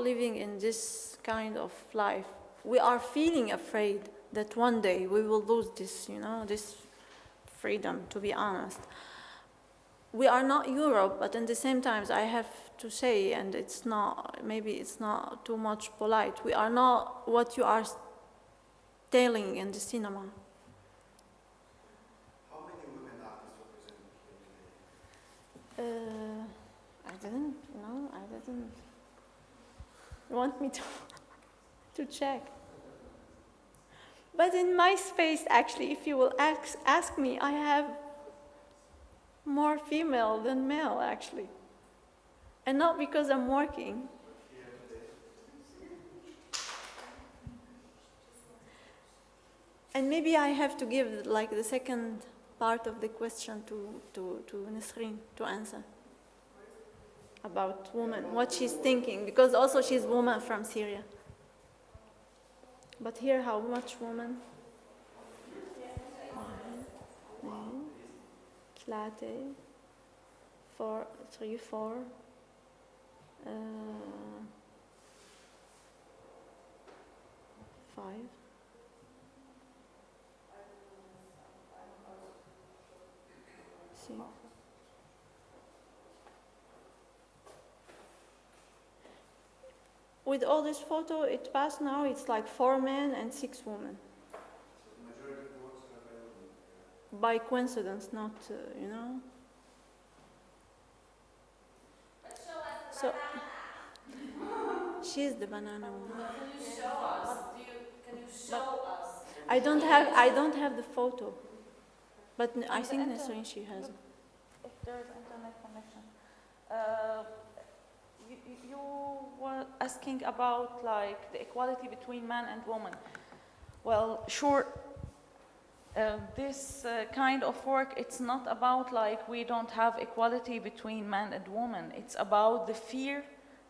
living in this kind of life. We are feeling afraid that one day we will lose this, this freedom. To be honest. We are not Europe, but at the same time, I have to say, and maybe it's not too much polite, we are not what you are telling in the cinema. How many women artists represented here today? I didn't want me to check. But in my space, actually, if you will ask me, I have more female than male, actually. And not because I'm working. And maybe I have to give the second part of the question to Nisreen to answer about women, what she's thinking, because also she's woman from Syria. But here, how much woman? 4, 3, 4. 5. With all this photo, it passed now, it's 4 men and 6 women. By coincidence, not, So, she's the banana woman. Can you show us? Can you show us? I don't have the photo, but I think Nesrine she has it. If there's internet connection, you were asking about the equality between man and woman. Well, sure, this kind of work, it's not about like we don't have equality between man and woman. It's about the fear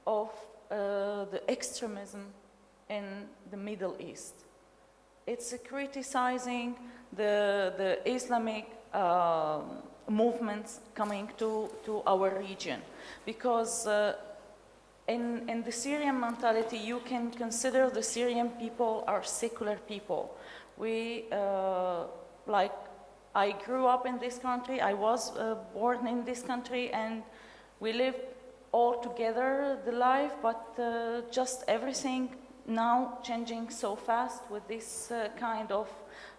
of the extremism in the Middle East. It's criticizing the Islamic movements coming to our region, because in the Syrian mentality, you can consider the Syrian people are secular people. We, like, I grew up in this country, I was born in this country, and we lived all together the life, but just everything now changing so fast with this kind of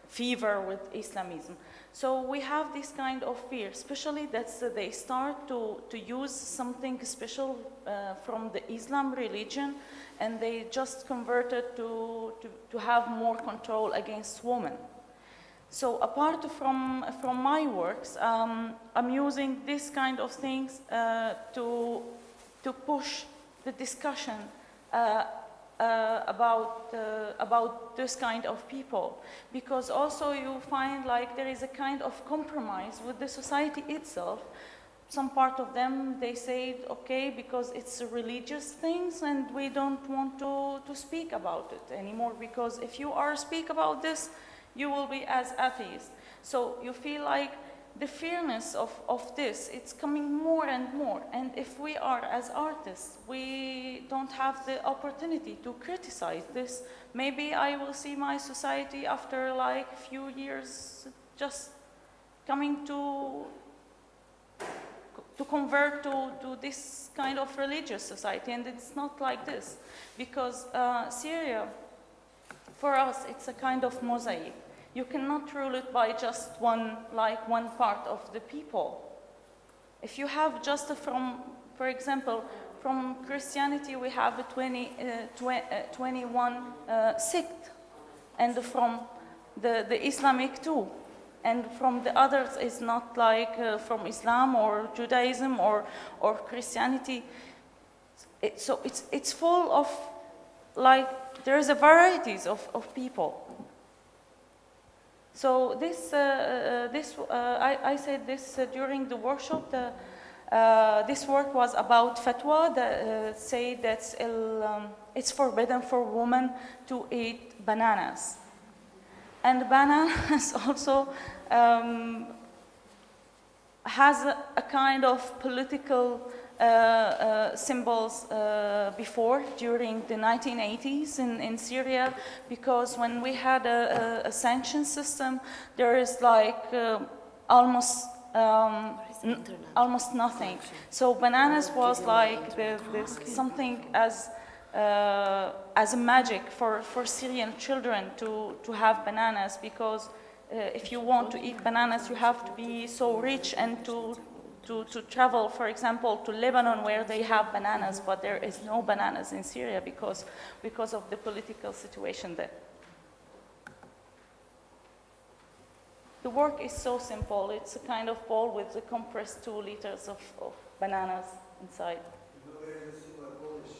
fever with Islamism. So we have this kind of fear, especially that they start to use something special from the Islam religion, and they just converted to have more control against women. So apart from my works, I'm using this kind of things to push the discussion about this kind of people, because also you find like there is a kind of compromise with the society itself. Some part of them, they say, okay, because it's religious things and we don't want to speak about it anymore, because if you speak about this, you will be as atheist. So you feel like the fearness of this, it's coming more and more. And if we are, as artists, we don't have the opportunity to criticize this, maybe I will see my society after like a few years just coming to convert to this kind of religious society. And it's not like this, because Syria, for us, it's a kind of mosaic. You cannot rule it by just one part of the people. If you have just for example, from Christianity we have 21 sect, and from the Islamic too, and from the others is not like from Islam or Judaism or Christianity. So it's full of, like, there's a varieties of people. So I said this during the workshop. This work was about fatwa that say that it's forbidden for women to eat bananas, and bananas also has a kind of political symbols before, during the 1980s in Syria, because when we had a sanction system, there is like almost nothing. So bananas was like this something as a magic for Syrian children to have bananas, because if you want to eat bananas, you have to be so rich and to travel, for example, to Lebanon, where they have bananas, but there is no bananas in Syria because of the political situation there. The work is so simple. It's a kind of bowl with the compressed 2 liters of bananas inside. There is a similar Polish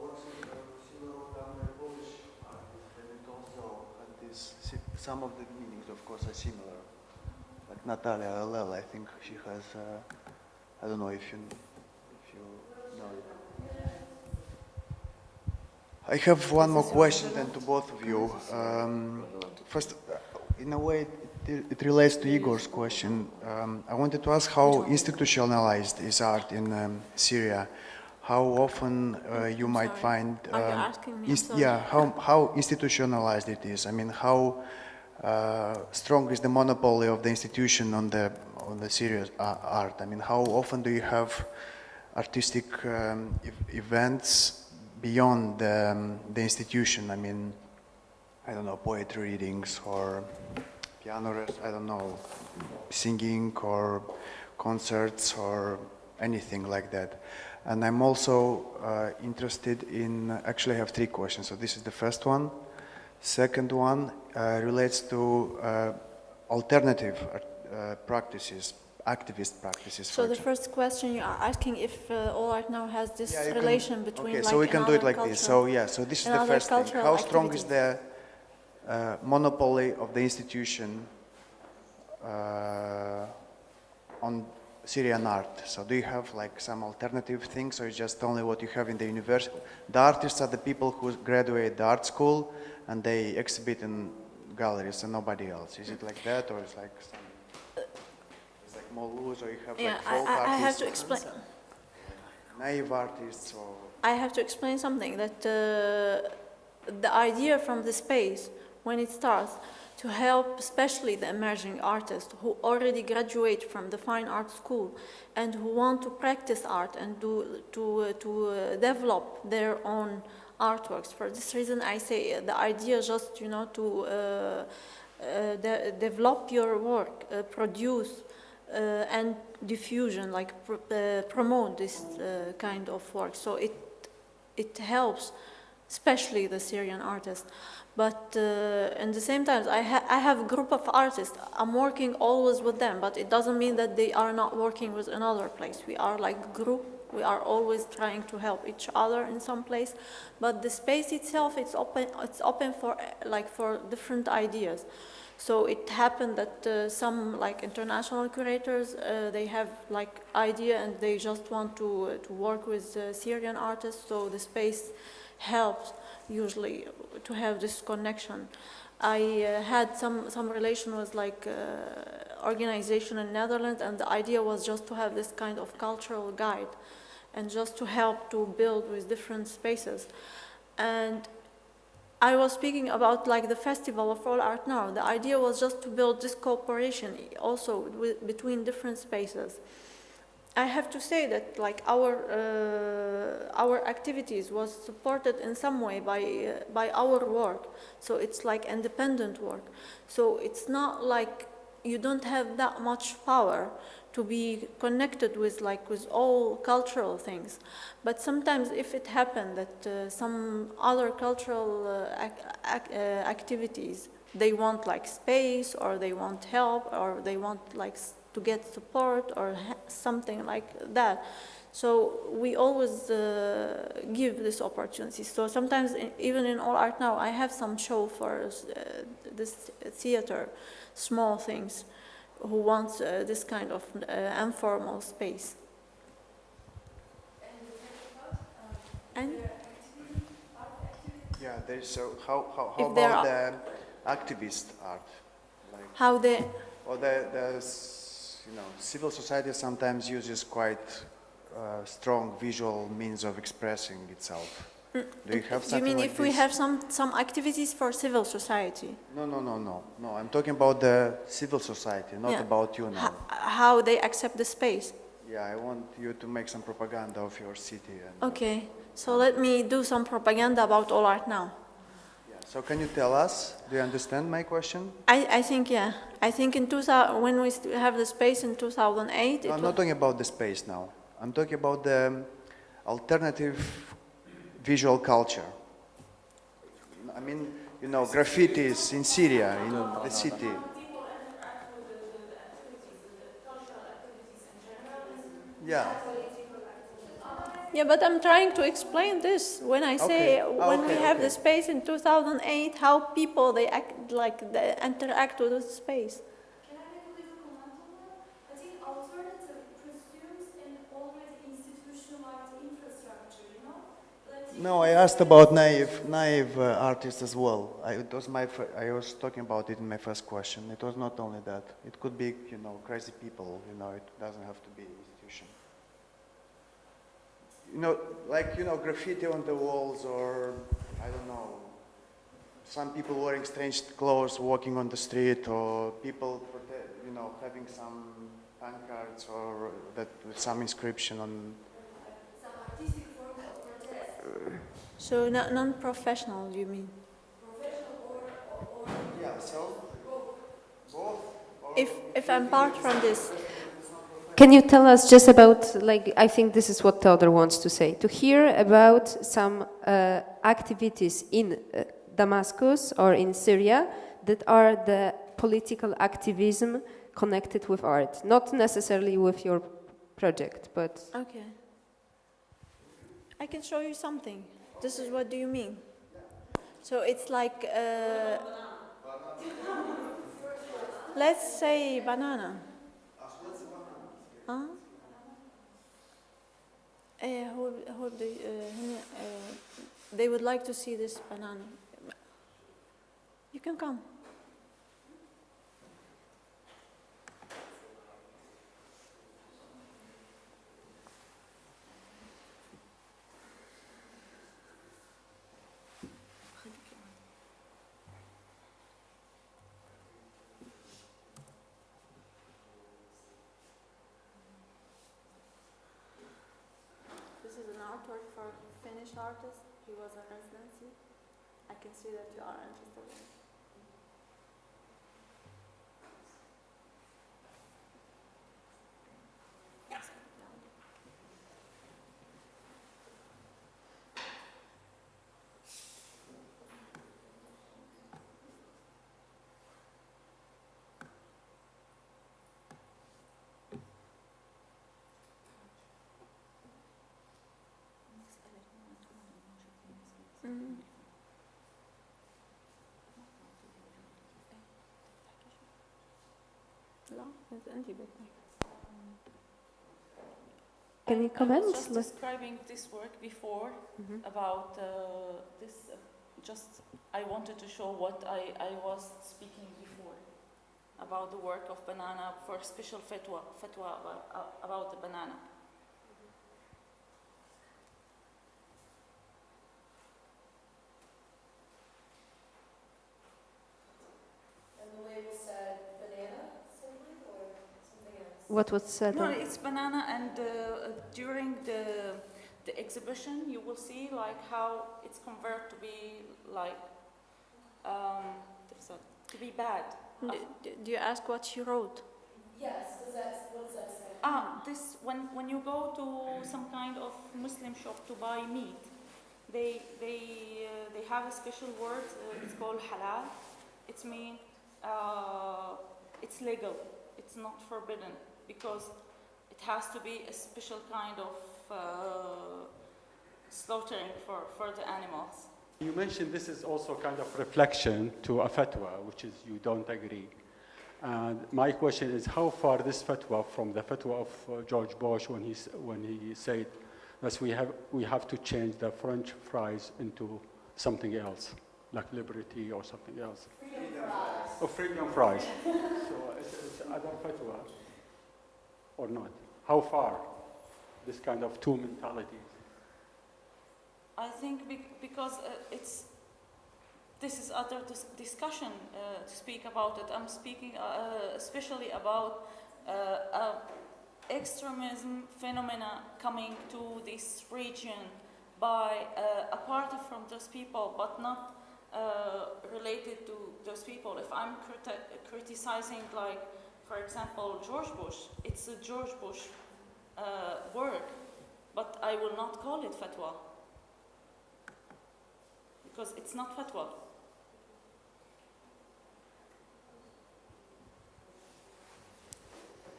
works similar Polish artists, and it also had this. Some of the meanings, of course, are similar. Like Natalia Alel, I think she has. I don't know if you know it. I have one more question then to both of you. First, in a way, it relates to Igor's question. I wanted to ask how institutionalized is art in Syria. How often you might find, how institutionalized it is. I mean, how strong is the monopoly of the institution on the Syrian art? I mean, how often do you have artistic events beyond the institution? I mean, I don't know, poetry readings or piano, I don't know, singing or concerts or anything like that. And I'm also interested in, actually I have 3 questions. So this is the first one. Second one relates to alternative practices, activist practices. So the first question you are asking if all art now has this relation between, okay, so we can do it like this. So yeah, so this is the first thing. How strong is the monopoly of the institution on Syrian art. So do you have like some alternative things, or is just only what you have in the university? The artists are the people who graduate the art school and they exhibit in galleries and nobody else. Is it like that, or it's like some, it's like more loose, or you have like folk artists? I have to explain. Naive artists, or I have to explain something, that the idea from the space, when it starts, to help especially the emerging artists who already graduate from the fine art school and who want to practice art and to develop their own artworks. For this reason, I say the idea just, to develop your work, produce and diffusion, like promote this kind of work. So it helps, especially the Syrian artists. But in the same time, I have a group of artists. I'm working always with them, but it doesn't mean that they are not working with another place. We are like a group. We are always trying to help each other in some place. But the space itself, it's open for different ideas. So it happened that some like international curators, they have like idea and they just want to work with Syrian artists. So the space helps usually to have this connection. I had some relation with like organization in Netherlands, and the idea was just to have this kind of cultural guide and just to help to build with different spaces. And I was speaking about like the Festival of All Art Now. The idea was just to build this cooperation also between different spaces. I have to say that like our activities was supported in some way by our work. So it's like independent work. So it's not like you don't have that much power to be connected with all cultural things. But sometimes if it happened that some other cultural activities, they want like space, or they want help, or they want like to get support or something like that. So we always give this opportunity. So sometimes even in All Art Now, I have some show for this theater, small things, who wants this kind of informal space. And yeah, there's so how about the activist art? Like, how they? Well, the civil society sometimes uses quite strong visual means of expressing itself. Do you have something? You mean like if we have some activities for civil society? No. I'm talking about the civil society, not about you now. How they accept the space? Yeah, I want you to make some propaganda of your city. And, okay, so let me do some propaganda about All Art Now. So can you tell us, do you understand my question? I think, yeah. I think in 2000, when we have the space in 2008... No, I'm not talking about the space now. I'm talking about the alternative visual culture. I mean, graffitis in Syria, in the city. Yeah. Yeah, but I'm trying to explain this when I say we have the space in 2008, how people they interact with the space. Can I make a little comment on that? I think alternative presumes an already institutionalized infrastructure, No, I asked about naive artists as well. I was talking about it in my first question. It was not only that. It could be, crazy people. It doesn't have to be institution. Graffiti on the walls, or, I don't know, some people wearing strange clothes walking on the street, or people, having some pancards or that with some inscription on. Some artistic form of protest. So non-professional, you mean? Professional or yeah, so both. If I'm part from this. Can you tell us just about, I think this is what Theodor wants to say, to hear about some activities in Damascus or in Syria that are the political activism connected with art, not necessarily with your project, but... Okay. I can show you something. This is what do you mean? So it's like... Let's say banana. Huh? They would like to see this banana. You can come. This is an artwork for a Finnish artist. He was a residency. I can see that you are interested in it. Can you comment? I was just describing this work before about this. Just I wanted to show what I was speaking before about the work of banana for special fatwa about the banana. What was said? No, it's banana, and during the exhibition, you will see like how it's converted to be like to be bad. Do you ask what she wrote? Yes, what does that say? This when you go to some kind of Muslim shop to buy meat, they have a special word. It's called halal. It means it's legal. It's not forbidden, because it has to be a special kind of slaughtering for the animals. You mentioned this is also kind of reflection to a fatwa, which is you don't agree. And my question is, how far this fatwa from the fatwa of George Bush when he said that we have to change the French fries into something else, like liberty or something else. Freedom fries. So it's other fatwa or not? How far this kind of two mentalities? I think because this is other discussion to speak about it. I'm speaking especially about extremism phenomena coming to this region by apart from those people, but not related to those people. If I'm criticizing, like, for example, George Bush, it's a George Bush work, but I will not call it fatwa, because it's not fatwa.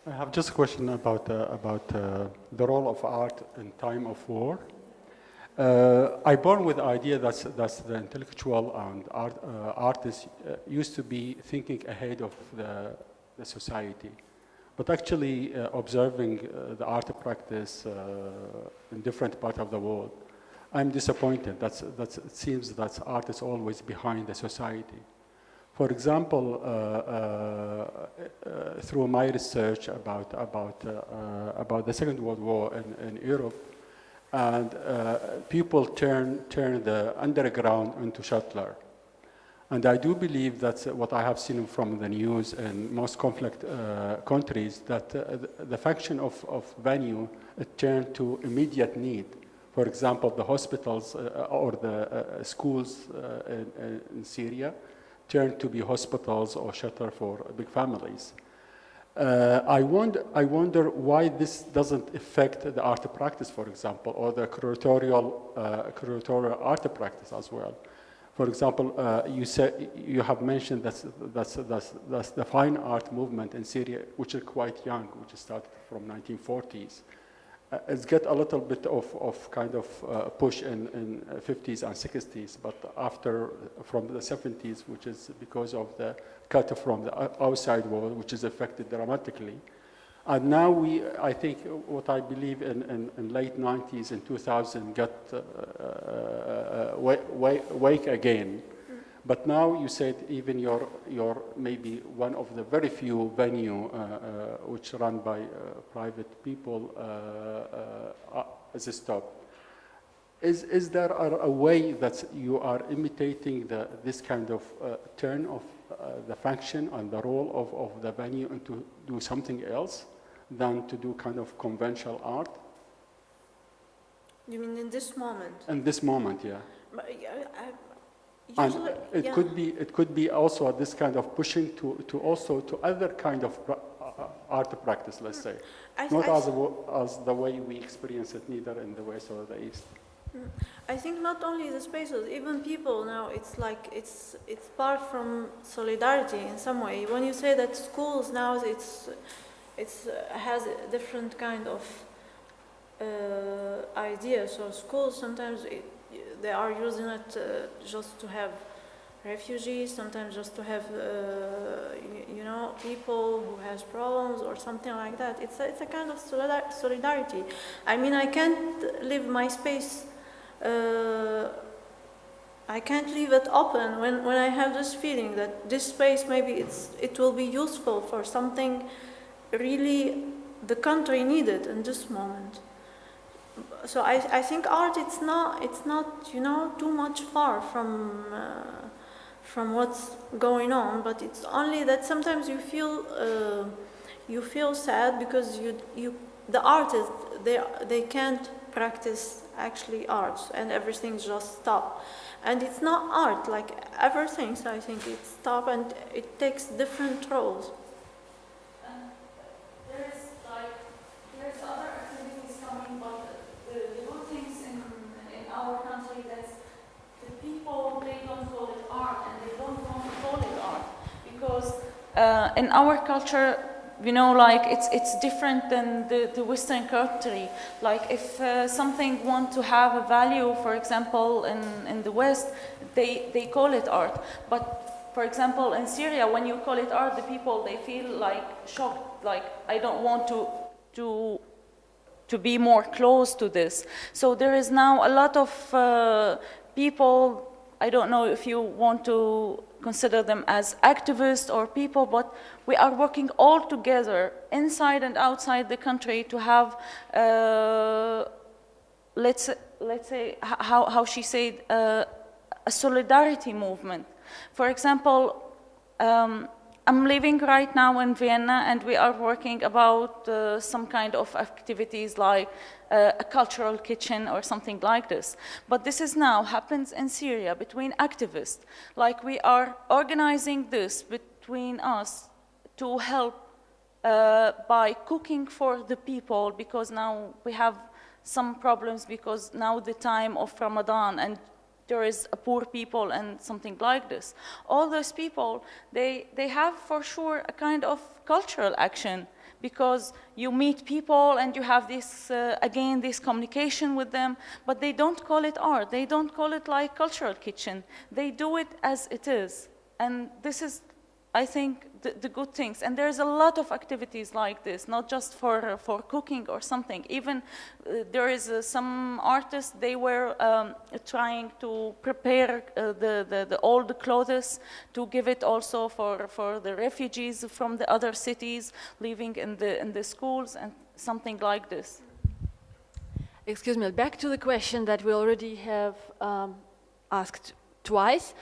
I have just a question about the role of art in time of war. I born with the idea that the intellectual and artists used to be thinking ahead of the society, but actually observing the art practice in different parts of the world, I'm disappointed. It seems that art is always behind the society. For example, through my research about the Second World War in Europe, and people turn the underground into shelter. And I do believe that's what I have seen from the news in most conflict countries, that the function of venue turned to immediate need. For example, the hospitals or the schools in Syria turned to be hospitals or shelter for big families. I wonder why this doesn't affect the art practice, for example, or the curatorial art practice as well. For example, you have mentioned that's the fine art movement in Syria, which is quite young, which started from 1940s. it's got a little bit of kind of push in 50s and 60s, but after, from the 70s, which is because of the cut from the outside world, which is affected dramatically. And now I think what I believe in late 90s and 2000 got wake again. But now you said even your maybe one of the very few venue which run by private people as a stop. Is there a way that you are imitating this kind of turn of the function and the role of the venue and to do something else than to do kind of conventional art? You mean in this moment? In this moment, yeah. Usually, and it could be also this kind of pushing to also to other kind of art practice, let's say, not as the way we experience it, neither in the West or the East. I think not only the spaces, even people now. It's like it's part from solidarity in some way. When you say that schools now has a different kind of idea. So schools sometimes they are using it just to have refugees, sometimes just to have people who has problems or something like that. It's a kind of solidarity. I mean, I can't leave my space. I can't leave it open when I have this feeling that this space maybe it will be useful for something really the country needed in this moment. So I think art it's not too much far from what's going on, but it's only that sometimes you feel sad because the artists they can't practice actually arts and everything's just stopped. And it's not art, like everything, so I think it's stopped and it takes different roles. There's other activities coming, but the good things in our country that the people, they don't call it art and they don't want to call it art because in our culture, like it's different than the Western country. Like if something want to have a value, for example, in the West, they call it art. But for example, in Syria, when you call it art, the people, they feel like shocked, like I don't want to be more close to this. So there is now a lot of people, I don't know if you want to consider them as activists or people, but we are working all together inside and outside the country to have, let's say, how she said, a solidarity movement. For example, I'm living right now in Vienna and we are working about some kind of activities like a cultural kitchen or something like this. But this is now happens in Syria between activists. Like we are organizing this between us to help by cooking for the people because now we have some problems because now the time of Ramadan and there is a poor people and something like this. All those people, they have for sure a kind of cultural action because you meet people and you have this, again, this communication with them, but they don't call it art. They don't call it like cultural kitchen. They do it as it is. And this is, I think, the good things. And there's a lot of activities like this, not just for cooking or something. Even there is some artists, they were trying to prepare the old clothes to give it also for the refugees from the other cities living in the schools and something like this. Excuse me, back to the question that we already have asked twice.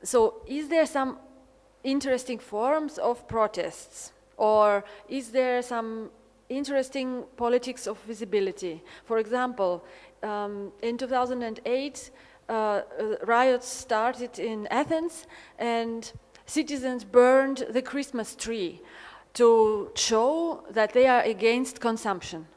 So is there some interesting forms of protests, or is there some interesting politics of visibility? For example, in 2008, riots started in Athens and citizens burned the Christmas tree to show that they are against consumption.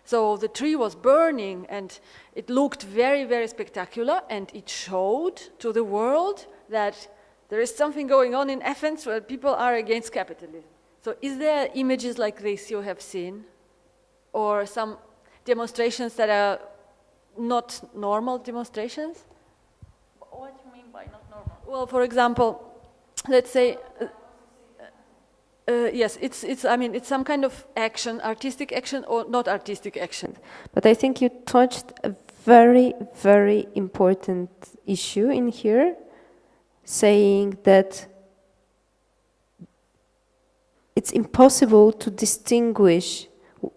So the tree was burning and it looked very, very spectacular, and it showed to the world that there is something going on in Athens where people are against capitalism. So is there images like this you have seen? or some demonstrations that are not normal demonstrations? What do you mean by not normal? Well, for example, let's say, yes, I mean, it's some kind of action, artistic action or not artistic action. But I think you touched a very, very important issue in here, saying that it's impossible to distinguish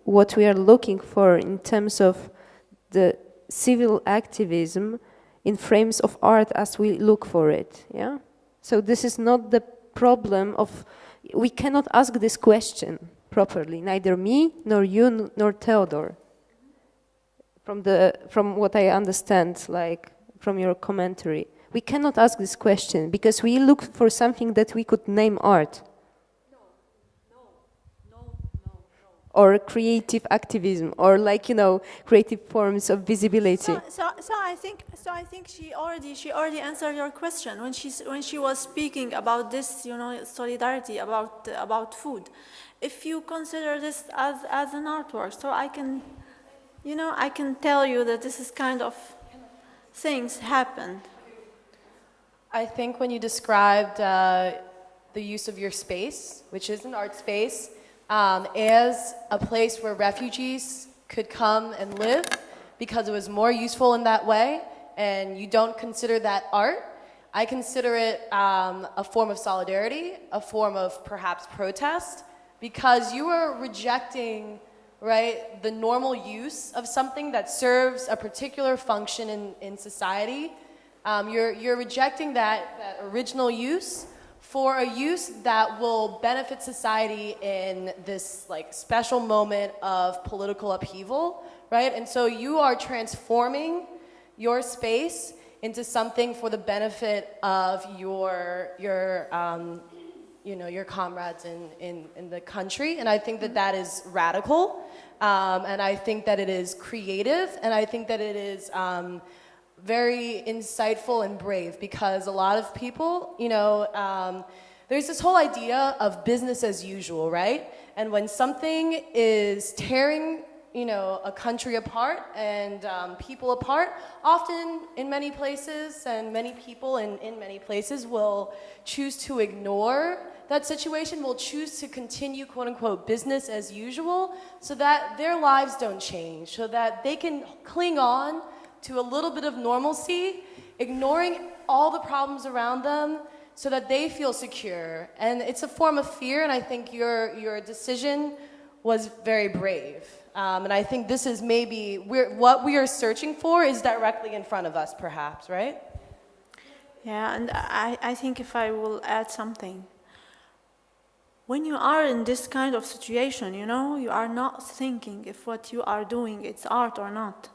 what we are looking for in terms of the civil activism in frames of art as we look for it, yeah? So this is not the problem of, we cannot ask this question properly, neither me, nor you, nor Theodore. From what I understand, like, from your commentary. We cannot ask this question because we look for something that we could name art. Or creative activism, or like, you know, creative forms of visibility. So I think she already answered your question when she was speaking about this, you know, solidarity about food. If you consider this as an artwork, so I can tell you that this is kind of things happened. I think when you described the use of your space, which is an art space, as a place where refugees could come and live because it was more useful in that way, and you don't consider that art, I consider it a form of solidarity, a form of perhaps protest, because you are rejecting, right, the normal use of something that serves a particular function in society. You're rejecting that original use for a use that will benefit society in this like special moment of political upheaval, right? And so you are transforming your space into something for the benefit of your comrades in the country. And I think that is radical, and I think that it is creative, and I think that it is very insightful and brave, because a lot of people, there's this whole idea of business as usual, right? And when something is tearing, a country apart and people apart, often in many places and many people in many places will choose to ignore that situation, will choose to continue, quote unquote, business as usual, so that their lives don't change, so that they can cling on to a little bit of normalcy, ignoring all the problems around them so that they feel secure. And it's a form of fear, and I think your decision was very brave. And I think this is maybe what we are searching for is directly in front of us, perhaps, right? Yeah, and I think if I will add something. When you are in this kind of situation, you are not thinking if what you are doing, it's art or not.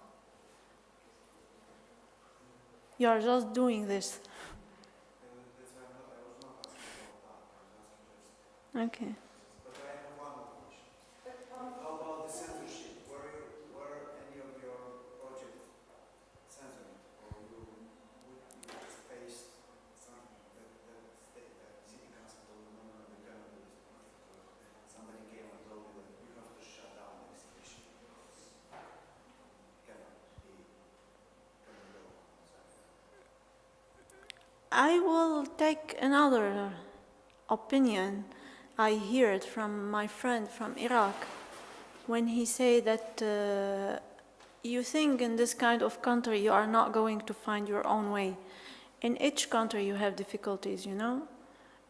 You are just doing this. Okay. But I have one more question. How about the censorship? Were any of your projects censored, or you just faced something that city council told you, no, we cannot do this, because somebody came and told you that you have to shut down the exhibition because it cannot go on. I will take another opinion I heard from my friend from Iraq when he said that you think in this kind of country you are not going to find your own way. In each country you have difficulties, and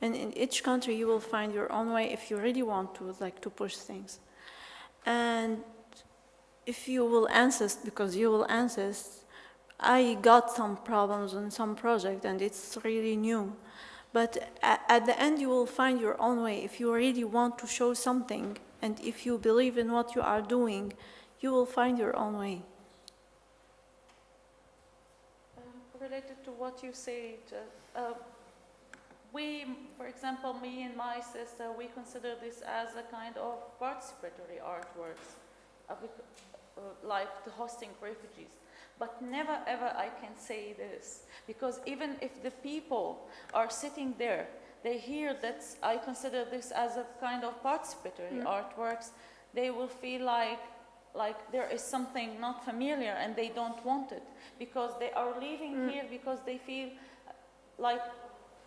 in each country you will find your own way if you really want to push things. And if you will insist, because you will insist, I got some problems in some project and it's really new. But at the end you will find your own way. If you really want to show something and if you believe in what you are doing, you will find your own way. Related to what you said, we, for example, me and my sister, we consider this as a kind of participatory artworks, like the hosting refugees. But never ever I can say this, because even if the people are sitting there, they hear that I consider this as a kind of participatory artworks, they will feel like like there is something not familiar and they don't want it, because they are leaving here because they feel like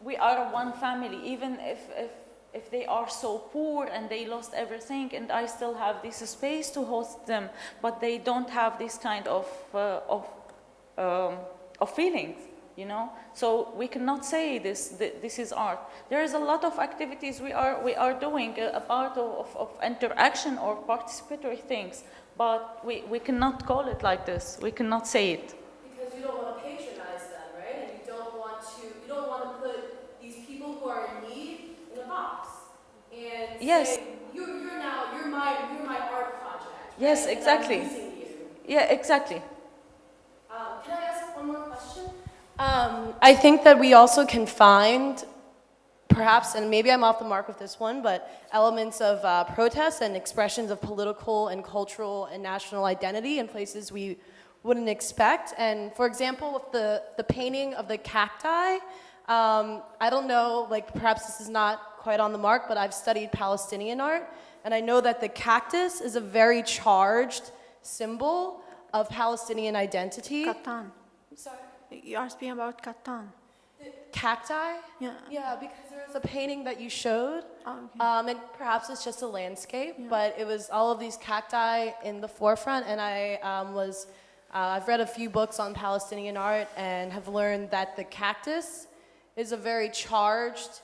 we are one family, even if they are so poor and they lost everything, and I still have this space to host them, but they don't have this kind of feelings, you know. So we cannot say this is art. There is a lot of activities we are doing, a part of interaction or participatory things, but we cannot call it like this. We cannot say it. Because you don't want to patronize them, right? And you don't want to put these people who are in need in a box and yes. say you're my art project. Yes, right? exactly. And I'm using you. Yeah, exactly. Can I ask one more question? I think that we also can find, perhaps, and maybe I'm off the mark with this one, but elements of protest and expressions of political and cultural and national identity in places we wouldn't expect. And for example, with the painting of the cacti, I don't know, like perhaps this is not quite on the mark, but I've studied Palestinian art, and I know that the cactus is a very charged symbol of Palestinian identity. Katan. Sorry? You are speaking about Katan. Cacti? Yeah. Yeah, because there was a painting that you showed, Oh, okay. and perhaps it's just a landscape, but it was all of these cacti in the forefront, and I've read a few books on Palestinian art and have learned that the cactus is a very charged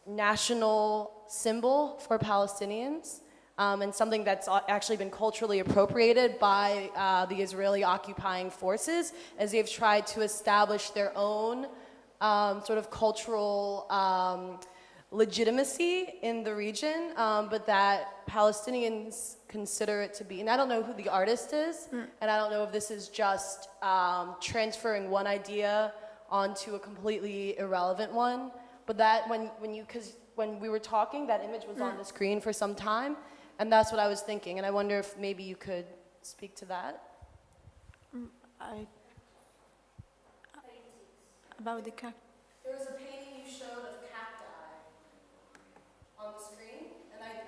national symbol for Palestinians, and something that's actually been culturally appropriated by the Israeli occupying forces as they've tried to establish their own sort of cultural legitimacy in the region, but that Palestinians consider it to be, and I don't know who the artist is, and I don't know if this is just transferring one idea onto a completely irrelevant one, but that when we were talking, that image was on the screen for some time, and that's what I was thinking, and I wonder if maybe you could speak to that. About the cactus. There was a painting you showed of cacti on the screen, and I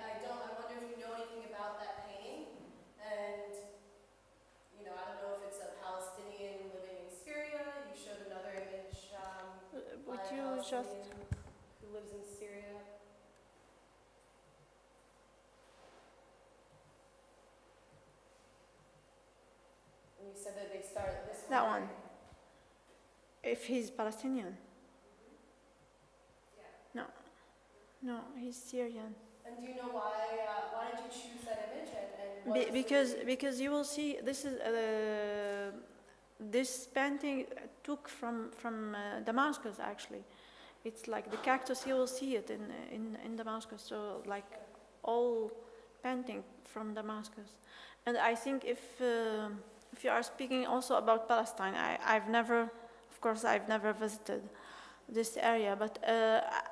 wonder if you know anything about that painting, and I don't know if it's a Palestinian living in Syria. You showed another image Would by you a just Palestinian who lives in Syria. And you said that they started this that one? If he's Palestinian? Yeah. No, he's Syrian. And do you know why did you choose that image? And Because you will see this is this painting took from Damascus actually. It's like the cactus. You will see it in Damascus. So like all painting from Damascus. And I think if you are speaking also about Palestine, I've never visited this area, but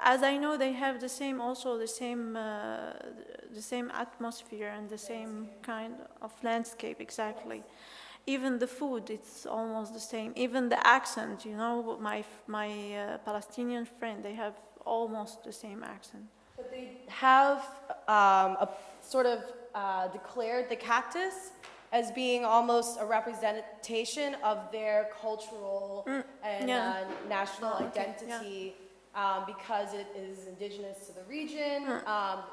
as I know, they have the same atmosphere and the same kind of landscape, exactly. Even the food, it's almost the same. Even the accent, my Palestinian friend, they have almost the same accent. But they have a sort of declared the cactus as being almost a representation of their cultural and national identity, because it is indigenous to the region.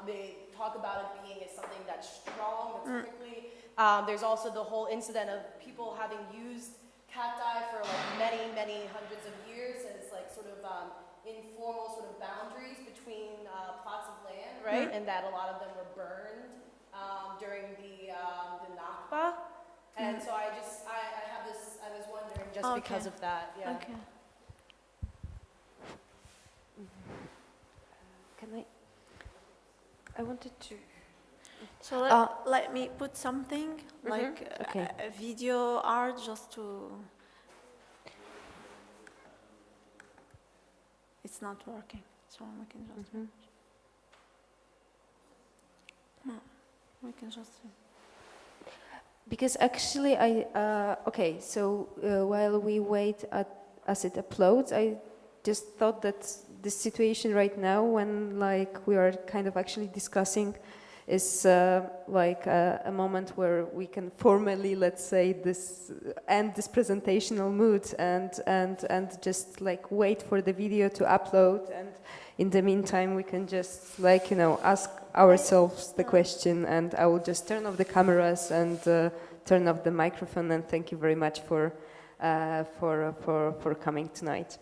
They talk about it being as something that's strong, that's quickly. There's also the whole incident of people having used cacti for like many, many hundreds of years as like sort of informal sort of boundaries between plots of land, right? And that a lot of them were burned during the Nakba. And so I was wondering just because of that, yeah. Okay. I wanted to... So let me put something like a video art just to... It's not working, so we can just... No, we can just... Because actually while we wait as it uploads, I just thought that the situation right now when like we are kind of actually discussing is like a moment where we can formally, let's say, end this presentational mood and just like wait for the video to upload, and in the meantime we can just like, you know, ask ourselves the question, and I will just turn off the cameras and turn off the microphone, and thank you very much for coming tonight.